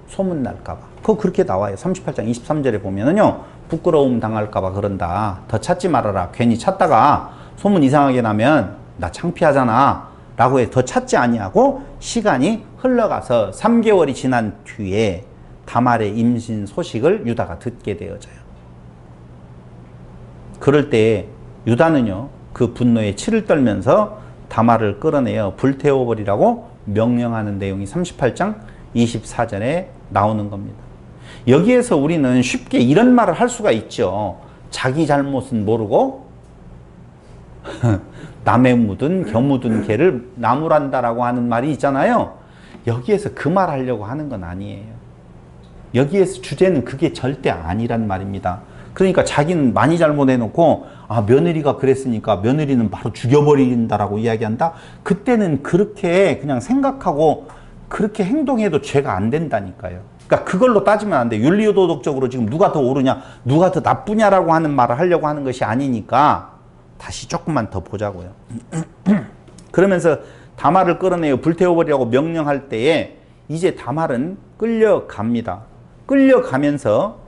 S1: 소문날까봐. 그거 그렇게 나와요. 38장 23절에 보면은요 부끄러움 당할까봐 그런다. 더 찾지 말아라. 괜히 찾다가 소문 이상하게 나면 나 창피하잖아 라고 해 더 찾지 아니하고 시간이 흘러가서 3개월이 지난 뒤에 다말의 임신 소식을 유다가 듣게 되어져요. 그럴 때 유다는요 그 분노에 치를 떨면서 다말을 끌어내어 불태워버리라고 명령하는 내용이 38장 24절에 나오는 겁니다. 여기에서 우리는 쉽게 이런 말을 할 수가 있죠. 자기 잘못은 모르고 남의 묻은 겨 묻은 개를 나무란다라고 하는 말이 있잖아요. 여기에서 그 말 하려고 하는 건 아니에요. 여기에서 주제는 그게 절대 아니란 말입니다. 그러니까 자기는 많이 잘못해놓고 아 며느리가 그랬으니까 며느리는 바로 죽여버린다라고 이야기한다. 그때는 그렇게 그냥 생각하고 그렇게 행동해도 죄가 안 된다니까요. 그러니까 그걸로 따지면 안 돼. 윤리도덕적으로 지금 누가 더 옳으냐 누가 더 나쁘냐라고 하는 말을 하려고 하는 것이 아니니까 다시 조금만 더 보자고요. 그러면서 다말을 끌어내어 불태워버리라고 명령할 때에 이제 다말은 끌려갑니다. 끌려가면서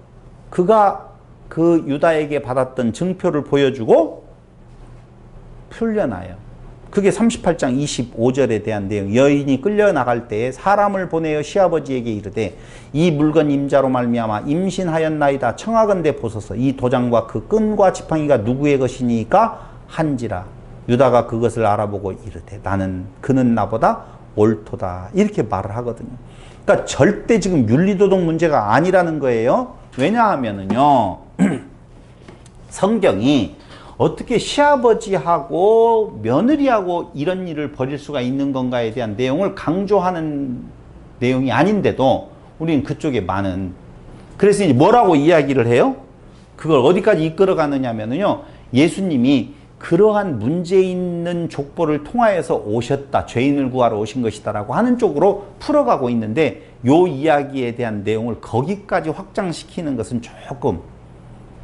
S1: 그가 그 유다에게 받았던 증표를 보여주고 풀려나요. 그게 38장 25절에 대한 내용. 여인이 끌려나갈 때에 사람을 보내어 시아버지에게 이르되 이 물건 임자로 말미암아 임신하였나이다. 청하건대 보소서. 이 도장과 그 끈과 지팡이가 누구의 것이니까 한지라. 유다가 그것을 알아보고 이르되 나는 그는 나보다 옳도다. 이렇게 말을 하거든요. 그러니까 절대 지금 윤리도덕 문제가 아니라는 거예요. 왜냐하면은요 성경이 어떻게 시아버지하고 며느리하고 이런 일을 벌일 수가 있는 건가에 대한 내용을 강조하는 내용이 아닌데도 우리는 그쪽에 많은, 그래서 이제 뭐라고 이야기를 해요? 그걸 어디까지 이끌어 가느냐면요 예수님이 그러한 문제 있는 족보를 통하여서 오셨다, 죄인을 구하러 오신 것이다 라고 하는 쪽으로 풀어가고 있는데 요 이야기에 대한 내용을 거기까지 확장시키는 것은 조금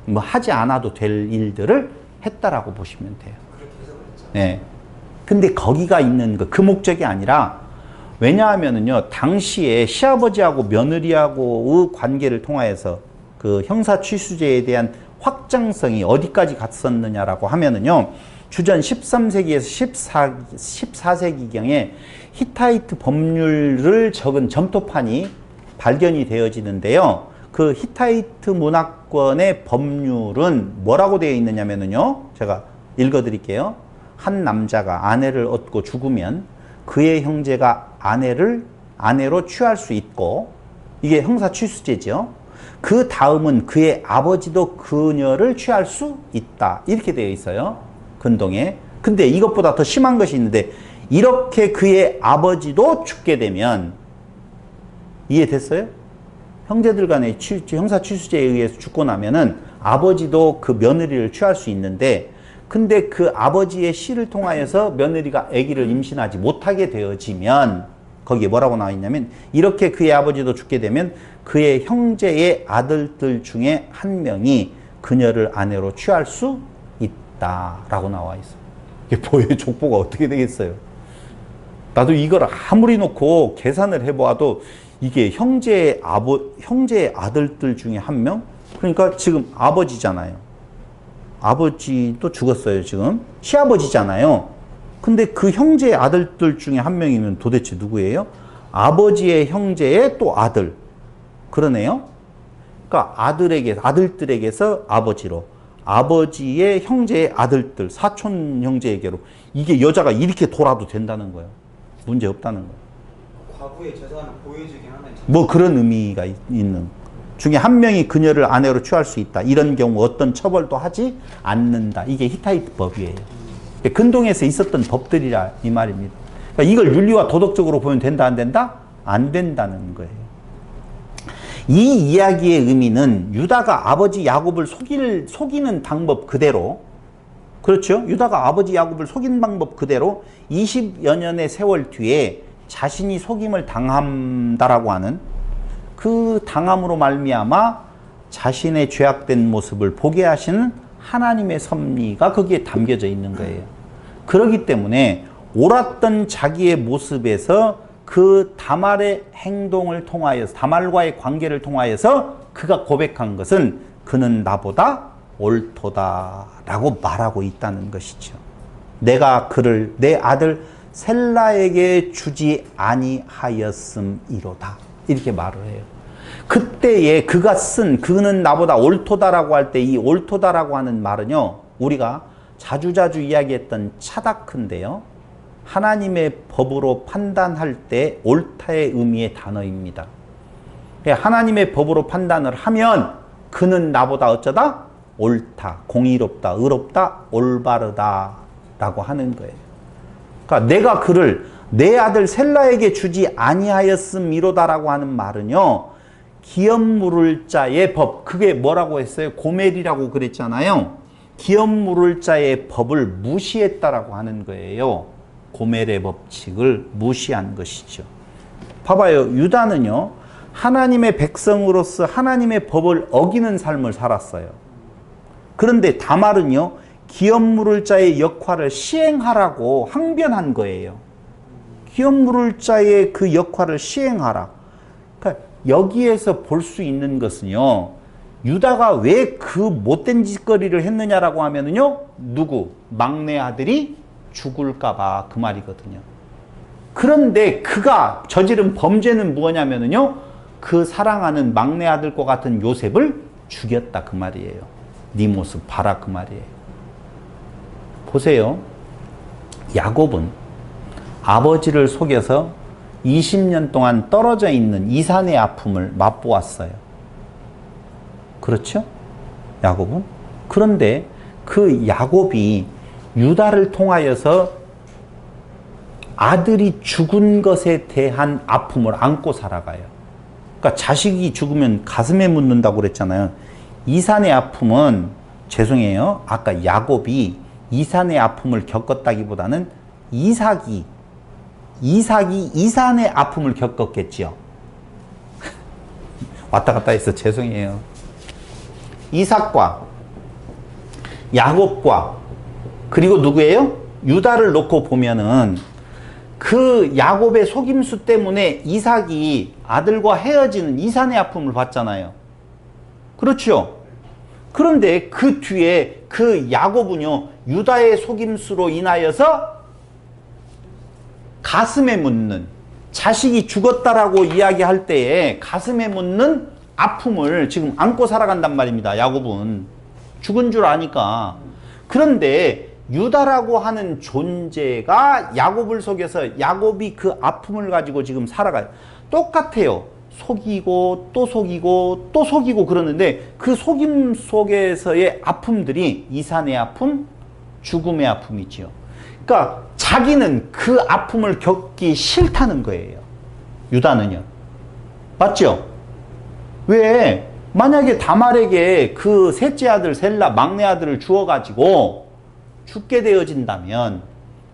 S1: 뭐 하지 않아도 될 일들을 했다라고 보시면 돼요.
S2: 그렇게 해석을 했죠.
S1: 네. 근데 거기가 있는 그 목적이 아니라, 왜냐하면은요 당시에 시아버지하고 며느리하고의 관계를 통하여서 그 형사 취수제에 대한 확장성이 어디까지 갔었느냐라고 하면은요 주전 13세기에서 14세기경에 히타이트 법률을 적은 점토판이 발견이 되어지는데요. 그 히타이트 문화권의 법률은 뭐라고 되어 있느냐면요 제가 읽어 드릴게요. 한 남자가 아내를 얻고 죽으면 그의 형제가 아내로 취할 수 있고, 이게 형사 취수제죠. 그 다음은 그의 아버지도 그녀를 취할 수 있다. 이렇게 되어 있어요. 근동에. 근데 이것보다 더 심한 것이 있는데, 이렇게 그의 아버지도 죽게 되면, 이해됐어요? 형제들 간의 형사 취수제에 의해서 죽고 나면은 아버지도 그 며느리를 취할 수 있는데, 근데 그 아버지의 씨를 통하여서 며느리가 아기를 임신하지 못하게 되어지면, 거기에 뭐라고 나와 있냐면, 이렇게 그의 아버지도 죽게 되면 그의 형제의 아들들 중에 한 명이 그녀를 아내로 취할 수 있다라고 나와 있어요. 이게 보여요. 족보가 어떻게 되겠어요? 나도 이걸 아무리 놓고 계산을 해보아도 이게 형제의 아들들 중에 한 명? 그러니까 지금 아버지잖아요. 아버지도 죽었어요, 지금. 시아버지잖아요. 근데 그 형제의 아들들 중에 한 명이면 도대체 누구예요? 아버지의 형제의 또 아들. 그러네요. 그러니까 아들들에게서 아버지로, 아버지의 형제의 아들들, 사촌 형제에게로, 이게 여자가 이렇게 돌아도 된다는 거예요. 문제 없다는 거예요.
S2: 과거의 재산을 보여주긴 하는.
S1: 뭐 그런 의미가 있는. 중에 한 명이 그녀를 아내로 취할 수 있다. 이런 경우 어떤 처벌도 하지 않는다. 이게 히타이트 법이에요. 근동에서 있었던 법들이라 이 말입니다. 그러니까 이걸 윤리와 도덕적으로 보면 된다 안 된다? 안 된다는 거예요. 이 이야기의 의미는 유다가 아버지 야곱을 속이는 방법 그대로, 그렇죠? 유다가 아버지 야곱을 속인 방법 그대로 20여 년의 세월 뒤에 자신이 속임을 당한다라고 하는 그 당함으로 말미암아 자신의 죄악된 모습을 보게 하시는 하나님의 섭리가 거기에 담겨져 있는 거예요. 그렇기 때문에 옳았던 자기의 모습에서 그 다말의 행동을 통하여서, 다말과의 관계를 통하여서 그가 고백한 것은 그는 나보다 옳도다라고 말하고 있다는 것이죠. 내가 그를 내 아들 셀라에게 주지 아니하였음이로다. 이렇게 말을 해요. 그때에 그가 쓴 그는 나보다 옳도다라고 할 때 이 옳도다라고 하는 말은요, 우리가 자주자주 이야기했던 차다크인데요, 하나님의 법으로 판단할 때 옳다의 의미의 단어입니다. 하나님의 법으로 판단을 하면 그는 나보다 어쩌다? 옳다, 공의롭다, 의롭다, 올바르다 라고 하는 거예요. 그러니까 내가 그를 내 아들 셀라에게 주지 아니하였음이로다라고 하는 말은요, 기업 물을 자의 법, 그게 뭐라고 했어요? 고멜이라고 그랬잖아요. 기업 물을 자의 법을 무시했다라고 하는 거예요. 고멜의 법칙을 무시한 것이죠. 봐봐요. 유다는요, 하나님의 백성으로서 하나님의 법을 어기는 삶을 살았어요. 그런데 다말은요, 기업 물을 자의 역할을 시행하라고 항변한 거예요. 기업 물을 자의 그 역할을 시행하라. 그러니까 여기에서 볼 수 있는 것은요, 유다가 왜 그 못된 짓거리를 했느냐라고 하면은요, 누구? 막내 아들이 죽을까봐 그 말이거든요. 그런데 그가 저지른 범죄는 무엇냐면은요, 그 사랑하는 막내 아들과 같은 요셉을 죽였다 그 말이에요. 네 모습 봐라 그 말이에요. 보세요. 야곱은 아버지를 속여서 20년 동안 떨어져 있는 이산의 아픔을 맛보았어요. 그렇죠? 야곱은? 그런데 그 야곱이 유다를 통하여서 아들이 죽은 것에 대한 아픔을 안고 살아가요. 그러니까 자식이 죽으면 가슴에 묻는다고 그랬잖아요. 이산의 아픔은, 죄송해요, 아까 야곱이 이산의 아픔을 겪었다기보다는 이삭이 이산의 아픔을 겪었겠지요. 왔다 갔다 해서 죄송해요. 이삭과 야곱과 그리고 누구예요? 유다를 놓고 보면은 그 야곱의 속임수 때문에 이삭이 아들과 헤어지는 이산의 아픔을 받잖아요. 그렇죠? 그런데 그 뒤에 그 야곱은요, 유다의 속임수로 인하여서 가슴에 묻는, 자식이 죽었다라고 이야기할 때에 가슴에 묻는 아픔을 지금 안고 살아간단 말입니다. 야곱은 죽은 줄 아니까. 그런데 유다라고 하는 존재가 야곱을 속여서 야곱이 그 아픔을 가지고 지금 살아가요. 똑같아요. 속이고 또 속이고 또 속이고 그러는데 그 속임 속에서의 아픔들이 이산의 아픔, 죽음의 아픔이지요. 그러니까 자기는 그 아픔을 겪기 싫다는 거예요. 유다는요. 맞죠? 왜? 만약에 다말에게 그 셋째 아들 셀라 막내 아들을 주어가지고 죽게 되어진다면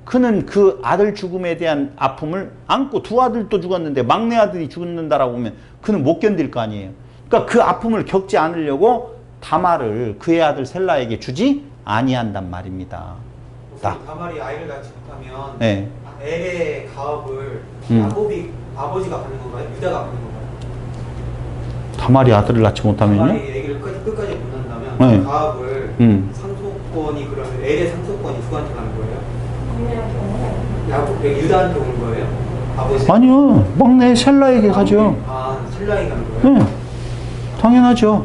S1: 그는 그 아들 죽음에 대한 아픔을 안고, 두 아들도 죽었는데 막내 아들이 죽는다라고 하면 그는 못 견딜 거 아니에요. 그러니까 그 아픔을 겪지 않으려고 다말을 그의 아들 셀라에게 주지 아니한단 말입니다.
S2: 다말이 아이를 낳지 못하면
S1: 네.
S2: 엘의 가업을 야곱이 아버지가 받는 건가요? 유다가 받는 건가요?
S1: 다말이 아들을 낳지 못하면요?
S2: 다말이 아기를 끝까지 못 낳는다면
S1: 네.
S2: 가업을 상속권이, 그러면 엘의 상속권이 누구한테 가는 거예요? 야곱, 유다한테 오는 거예요? 아버지?
S1: 아니요, 막내 셀라에게 가죠.
S2: 아, 셀라에게 가는 거예요?
S1: 네, 당연하죠.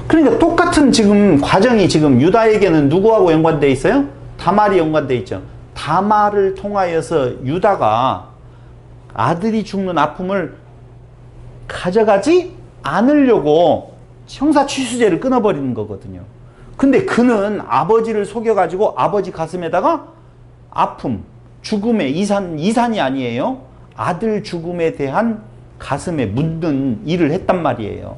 S1: 그러니까 똑같은 지금 과정이 지금 유다에게는 누구하고 연관되어 있어요? 다말이 연관되어 있죠. 다말을 통하여서 유다가 아들이 죽는 아픔을 가져가지 않으려고 형사취수제를 끊어버리는 거거든요. 근데 그는 아버지를 속여가지고 아버지 가슴에다가 아픔, 죽음의 이산이 아니에요. 아들 죽음에 대한 가슴에 묻는 일을 했단 말이에요.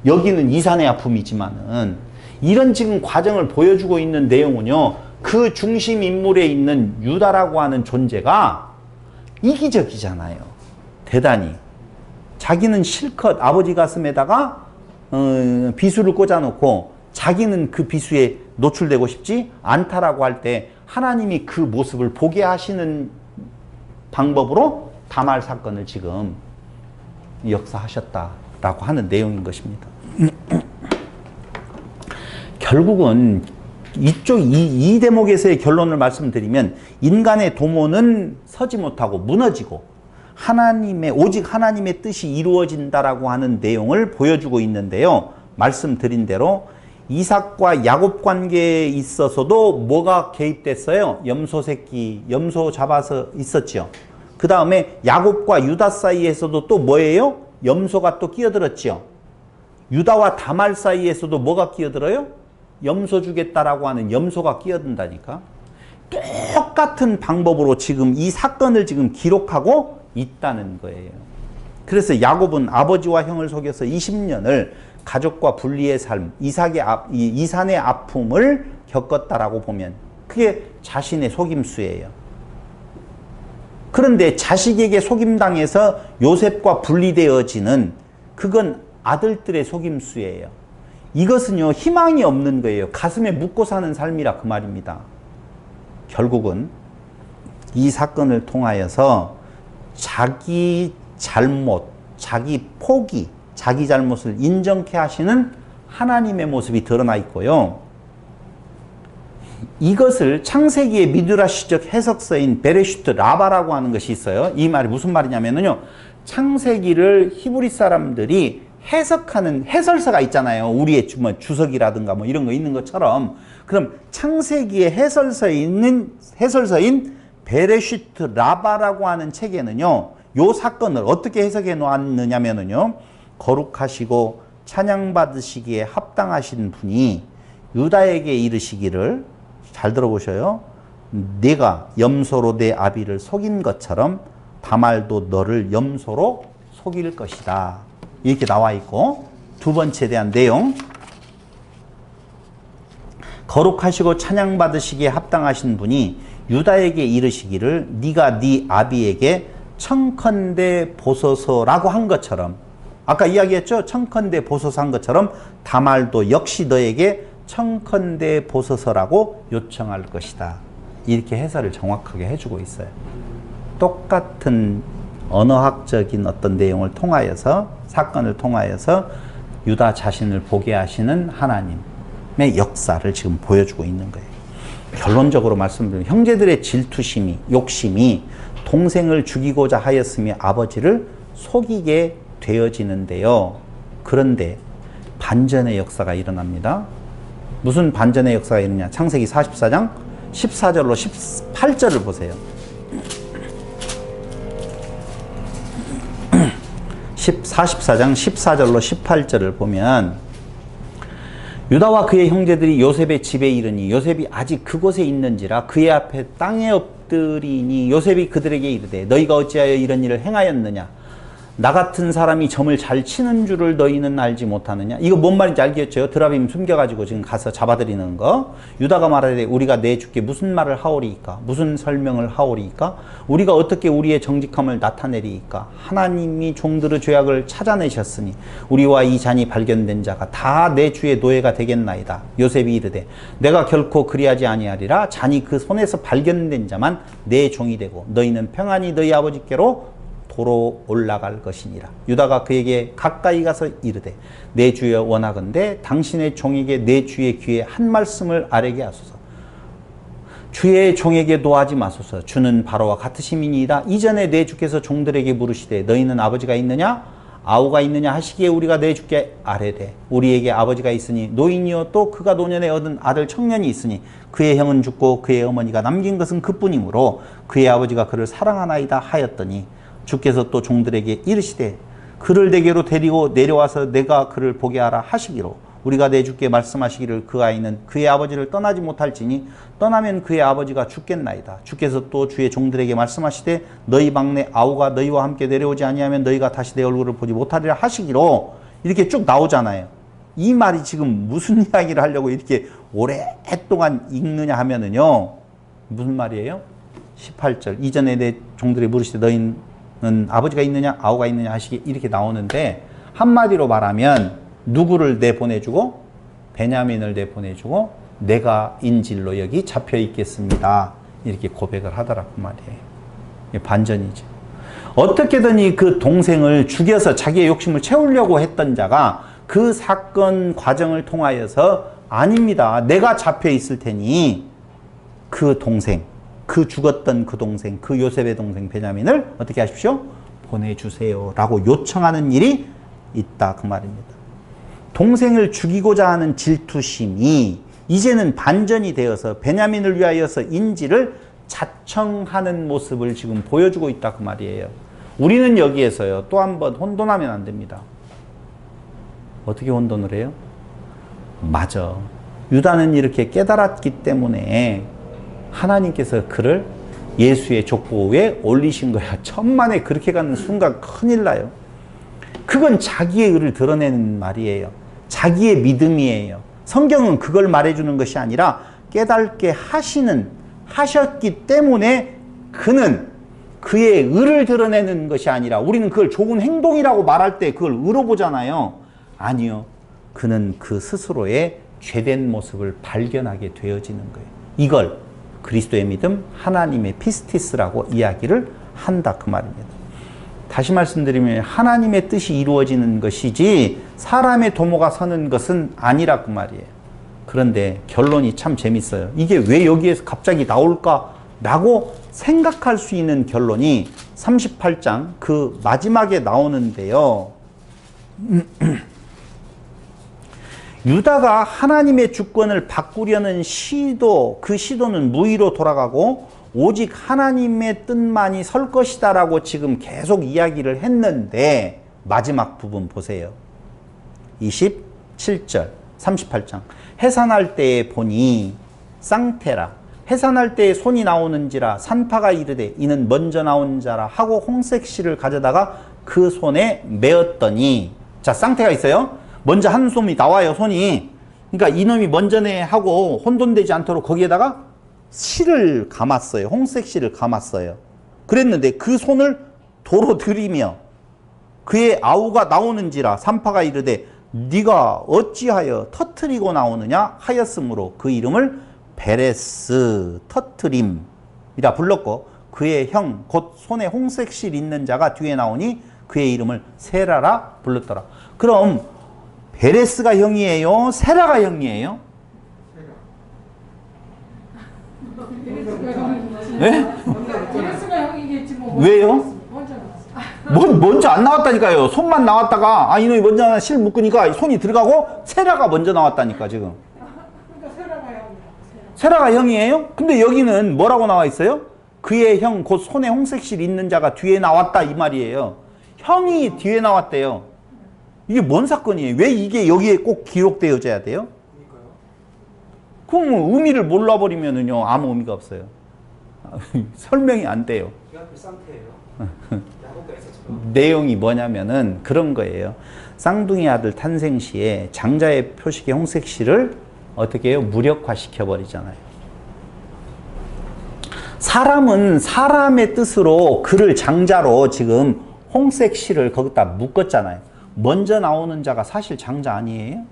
S1: 여기는 이산의 아픔이지만은 이런 지금 과정을 보여주고 있는 내용은요. 그 중심 인물에 있는 유다라고 하는 존재가 이기적이잖아요. 대단히. 자기는 실컷 아버지 가슴에다가 비수를 꽂아놓고 자기는 그 비수에 노출되고 싶지 않다라고 할 때 하나님이 그 모습을 보게 하시는 방법으로 다말 사건을 지금 역사하셨다라고 하는 내용인 것입니다. 결국은 이 대목에서의 결론을 말씀드리면 인간의 도모는 서지 못하고 무너지고 오직 하나님의 뜻이 이루어진다라고 하는 내용을 보여주고 있는데요. 말씀드린 대로 이삭과 야곱 관계에 있어서도 뭐가 개입됐어요? 염소 새끼, 염소 잡아서 있었죠. 그 다음에 야곱과 유다 사이에서도 또 뭐예요? 염소가 또 끼어들었죠. 유다와 다말 사이에서도 뭐가 끼어들어요? 염소 주겠다라고 하는 염소가 끼어든다니까. 똑같은 방법으로 지금 이 사건을 지금 기록하고 있다는 거예요. 그래서 야곱은 아버지와 형을 속여서 20년을 가족과 분리의 삶, 이산의 아픔을 겪었다라고 보면 그게 자신의 속임수예요. 그런데 자식에게 속임당해서 요셉과 분리되어지는 그건 아들들의 속임수예요. 이것은요, 희망이 없는 거예요. 가슴에 묻고 사는 삶이라 그 말입니다. 결국은 이 사건을 통하여서 자기 잘못, 자기 포기, 자기 잘못을 인정케 하시는 하나님의 모습이 드러나 있고요. 이것을 창세기의 미드라시적 해석서인 베레시트 라바라고 하는 것이 있어요. 이 말이 무슨 말이냐면요. 창세기를 히브리 사람들이 해석하는 해설서가 있잖아요. 우리의 주석이라든가 뭐 이런 거 있는 것처럼. 그럼 창세기의 해설서인 베레시트 라바라고 하는 책에는요. 요 사건을 어떻게 해석해 놓았느냐면요. 거룩하시고 찬양받으시기에 합당하신 분이 유다에게 이르시기를, 잘 들어보셔요. 내가 염소로 내 아비를 속인 것처럼 다말도 너를 염소로 속일 것이다. 이렇게 나와 있고, 두 번째에 대한 내용. 거룩하시고 찬양받으시기에 합당하신 분이 유다에게 이르시기를 네가 네 아비에게 청컨대 보소서라고 한 것처럼, 아까 이야기했죠? 청컨대 보소서 한 것처럼 다말도 역시 너에게 청컨대 보소서라고 요청할 것이다. 이렇게 해설을 정확하게 해주고 있어요. 똑같은 언어학적인 어떤 내용을 통하여서, 사건을 통하여서 유다 자신을 보게 하시는 하나님의 역사를 지금 보여주고 있는 거예요. 결론적으로 말씀드리면 형제들의 질투심이, 욕심이 동생을 죽이고자 하였으며 아버지를 속이게 되어지는데요. 그런데 반전의 역사가 일어납니다. 무슨 반전의 역사가 일어나냐? 창세기 44장 14절로 18절을 보세요. 44장 14절로 18절을 보면 유다와 그의 형제들이 요셉의 집에 이르니 요셉이 아직 그곳에 있는지라 그의 앞에 땅에 엎드리니 요셉이 그들에게 이르되 너희가 어찌하여 이런 일을 행하였느냐? 나 같은 사람이 점을 잘 치는 줄을 너희는 알지 못하느냐? 이거 뭔 말인지 알겠죠? 드라빔 숨겨가지고 지금 가서 잡아들이는 거. 유다가 말하되 우리가 내 주께 무슨 말을 하오리이까? 무슨 설명을 하오리이까? 우리가 어떻게 우리의 정직함을 나타내리이까? 하나님이 종들의 죄악을 찾아내셨으니 우리와 이 잔이 발견된 자가 다 내 주의 노예가 되겠나이다. 요셉이 이르되 내가 결코 그리하지 아니하리라. 잔이 그 손에서 발견된 자만 내 종이 되고 너희는 평안히 너희 아버지께로 도로 올라갈 것이니라. 유다가 그에게 가까이 가서 이르되 내 주여 원하건대 당신의 종에게 내 주의 귀에 한 말씀을 아뢰게 하소서. 주의 종에게 노하지 마소서. 주는 바로와 같으심이니이다. 이전에 내 주께서 종들에게 물으시되 너희는 아버지가 있느냐 아우가 있느냐 하시기에 우리가 내 주께 아뢰되 우리에게 아버지가 있으니 노인이요 또 그가 노년에 얻은 아들 청년이 있으니 그의 형은 죽고 그의 어머니가 남긴 것은 그뿐이므로 그의 아버지가 그를 사랑하나이다 하였더니 주께서 또 종들에게 이르시되 그를 내게로 데리고 내려와서 내가 그를 보게 하라 하시기로 우리가 내 주께 말씀하시기를 그 아이는 그의 아버지를 떠나지 못할지니 떠나면 그의 아버지가 죽겠나이다. 주께서 또 주의 종들에게 말씀하시되 너희 막내 아우가 너희와 함께 내려오지 아니하면 너희가 다시 내 얼굴을 보지 못하리라 하시기로 이렇게 쭉 나오잖아요. 이 말이 지금 무슨 이야기를 하려고 이렇게 오랫동안 읽느냐 하면은요. 무슨 말이에요? 18절 이전에 내 종들이 물으시되 너희는 아버지가 있느냐 아우가 있느냐 하시기 이렇게 나오는데 한마디로 말하면 누구를 내보내주고 베냐민을 내보내주고 내가 인질로 여기 잡혀 있겠습니다. 이렇게 고백을 하더라고 말이에요. 이게 반전이죠. 어떻게든 그 동생을 죽여서 자기의 욕심을 채우려고 했던 자가 그 사건 과정을 통하여서 아닙니다. 내가 잡혀 있을 테니 그 동생, 그 죽었던 그 동생, 그 요셉의 동생 베냐민을 어떻게 하십시오? 보내주세요. 라고 요청하는 일이 있다. 그 말입니다. 동생을 죽이고자 하는 질투심이 이제는 반전이 되어서 베냐민을 위하여서 인질을 자청하는 모습을 지금 보여주고 있다. 그 말이에요. 우리는 여기에서요. 또 한 번 혼돈하면 안 됩니다. 어떻게 혼돈을 해요? 맞아. 유다는 이렇게 깨달았기 때문에 하나님께서 그를 예수의 족보에 올리신 거야. 천만에 그렇게 가는 순간 큰일 나요. 그건 자기의 의를 드러내는 말이에요. 자기의 믿음이에요. 성경은 그걸 말해주는 것이 아니라 깨닫게 하셨기 때문에 그는 그의 의를 드러내는 것이 아니라 우리는 그걸 좋은 행동이라고 말할 때 그걸 의로 보잖아요. 아니요. 그는 그 스스로의 죄된 모습을 발견하게 되어지는 거예요. 이걸 그리스도의 믿음, 하나님의 피스티스라고 이야기를 한다. 그 말입니다. 다시 말씀드리면 하나님의 뜻이 이루어지는 것이지 사람의 도모가 서는 것은 아니라 그 말이에요. 그런데 결론이 참 재밌어요. 이게 왜 여기에서 갑자기 나올까? 라고 생각할 수 있는 결론이 38장 그 마지막에 나오는데요. 유다가 하나님의 주권을 바꾸려는 시도, 그 시도는 무의로 돌아가고 오직 하나님의 뜻만이 설 것이다 라고 지금 계속 이야기를 했는데 마지막 부분 보세요. 27절 38장 해산할 때에 보니 쌍태라 해산할 때에 손이 나오는지라 산파가 이르되 이는 먼저 나온 자라 하고 홍색 실을 가져다가 그 손에 메었더니 자 쌍태가 있어요. 먼저 한 손이 나와요. 손이. 그러니까 이놈이 먼저네 하고 혼돈되지 않도록 거기에다가 실을 감았어요. 홍색 실을 감았어요. 그랬는데 그 손을 도로 들이며 그의 아우가 나오는지라 산파가 이르되 네가 어찌하여 터트리고 나오느냐 하였으므로 그 이름을 베레스 터트림이라 불렀고 그의 형 곧 손에 홍색 실 있는 자가 뒤에 나오니 그의 이름을 세라라 불렀더라. 그럼 베레스가 형이에요? 세라가 형이에요? 네? 왜요? 먼저 안 나왔다니까요. 손만 나왔다가 이놈이 먼저 실 묶으니까 손이 들어가고 세라가 먼저 나왔다니까 지금. 세라가 형이에요? 근데 여기는 뭐라고 나와 있어요? 그의 형 곧 손에 홍색 실 있는 자가 뒤에 나왔다 이 말이에요. 형이 뒤에 나왔대요. 이게 뭔 사건이에요? 왜 이게 여기에 꼭 기록되어져야 돼요? 그럼 의미를 몰라버리면은요 아무 의미가 없어요. 설명이 안 돼요. 내용이 뭐냐면은 그런 거예요. 쌍둥이 아들 탄생 시에 장자의 표식의 홍색 실을 어떻게 해요? 무력화시켜 버리잖아요. 사람은 사람의 뜻으로 그를 장자로 지금 홍색 실을 거기다 묶었잖아요. 먼저 나오는 자가 사실 장자 아니에요?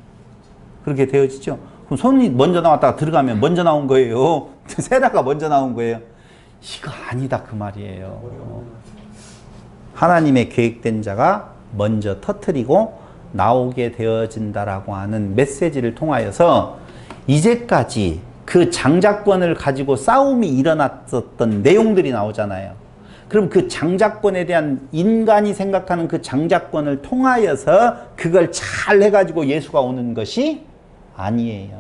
S1: 그렇게 되어지죠. 그럼 손이 먼저 나왔다가 들어가면 먼저 나온 거예요. 세라가 먼저 나온 거예요. 이거 아니다 그 말이에요. 하나님의 계획된 자가 먼저 터뜨리고 나오게 되어진다라고 하는 메시지를 통하여서 이제까지 그 장자권을 가지고 싸움이 일어났었던 내용들이 나오잖아요. 그럼 그 장자권에 대한 인간이 생각하는 그 장자권을 통하여서 그걸 잘 해가지고 예수가 오는 것이 아니에요.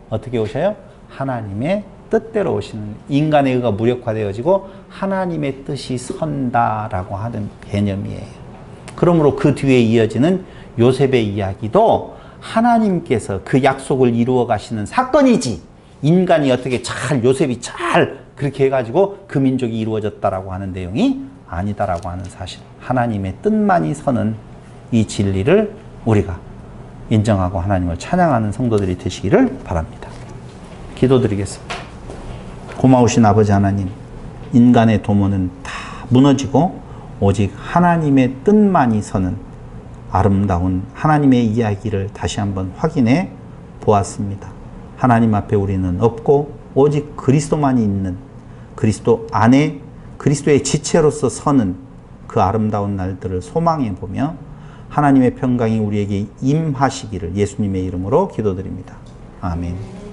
S1: 어떻게 오셔요? 하나님의 뜻대로 오시는, 인간의 의가 무력화되어지고 하나님의 뜻이 선다라고 하는 개념이에요. 그러므로 그 뒤에 이어지는 요셉의 이야기도 하나님께서 그 약속을 이루어 가시는 사건이지, 인간이 어떻게 잘, 요셉이 잘 그렇게 해가지고 그 민족이 이루어졌다라고 하는 내용이 아니다라고 하는 사실. 하나님의 뜻만이 서는 이 진리를 우리가 인정하고 하나님을 찬양하는 성도들이 되시기를 바랍니다. 기도드리겠습니다. 고마우신 아버지 하나님, 인간의 도모는 다 무너지고 오직 하나님의 뜻만이 서는 아름다운 하나님의 이야기를 다시 한번 확인해 보았습니다. 하나님 앞에 우리는 없고 오직 그리스도만이 있는, 그리스도 안에 그리스도의 지체로서 서는 그 아름다운 날들을 소망해 보며 하나님의 평강이 우리에게 임하시기를 예수님의 이름으로 기도드립니다. 아멘.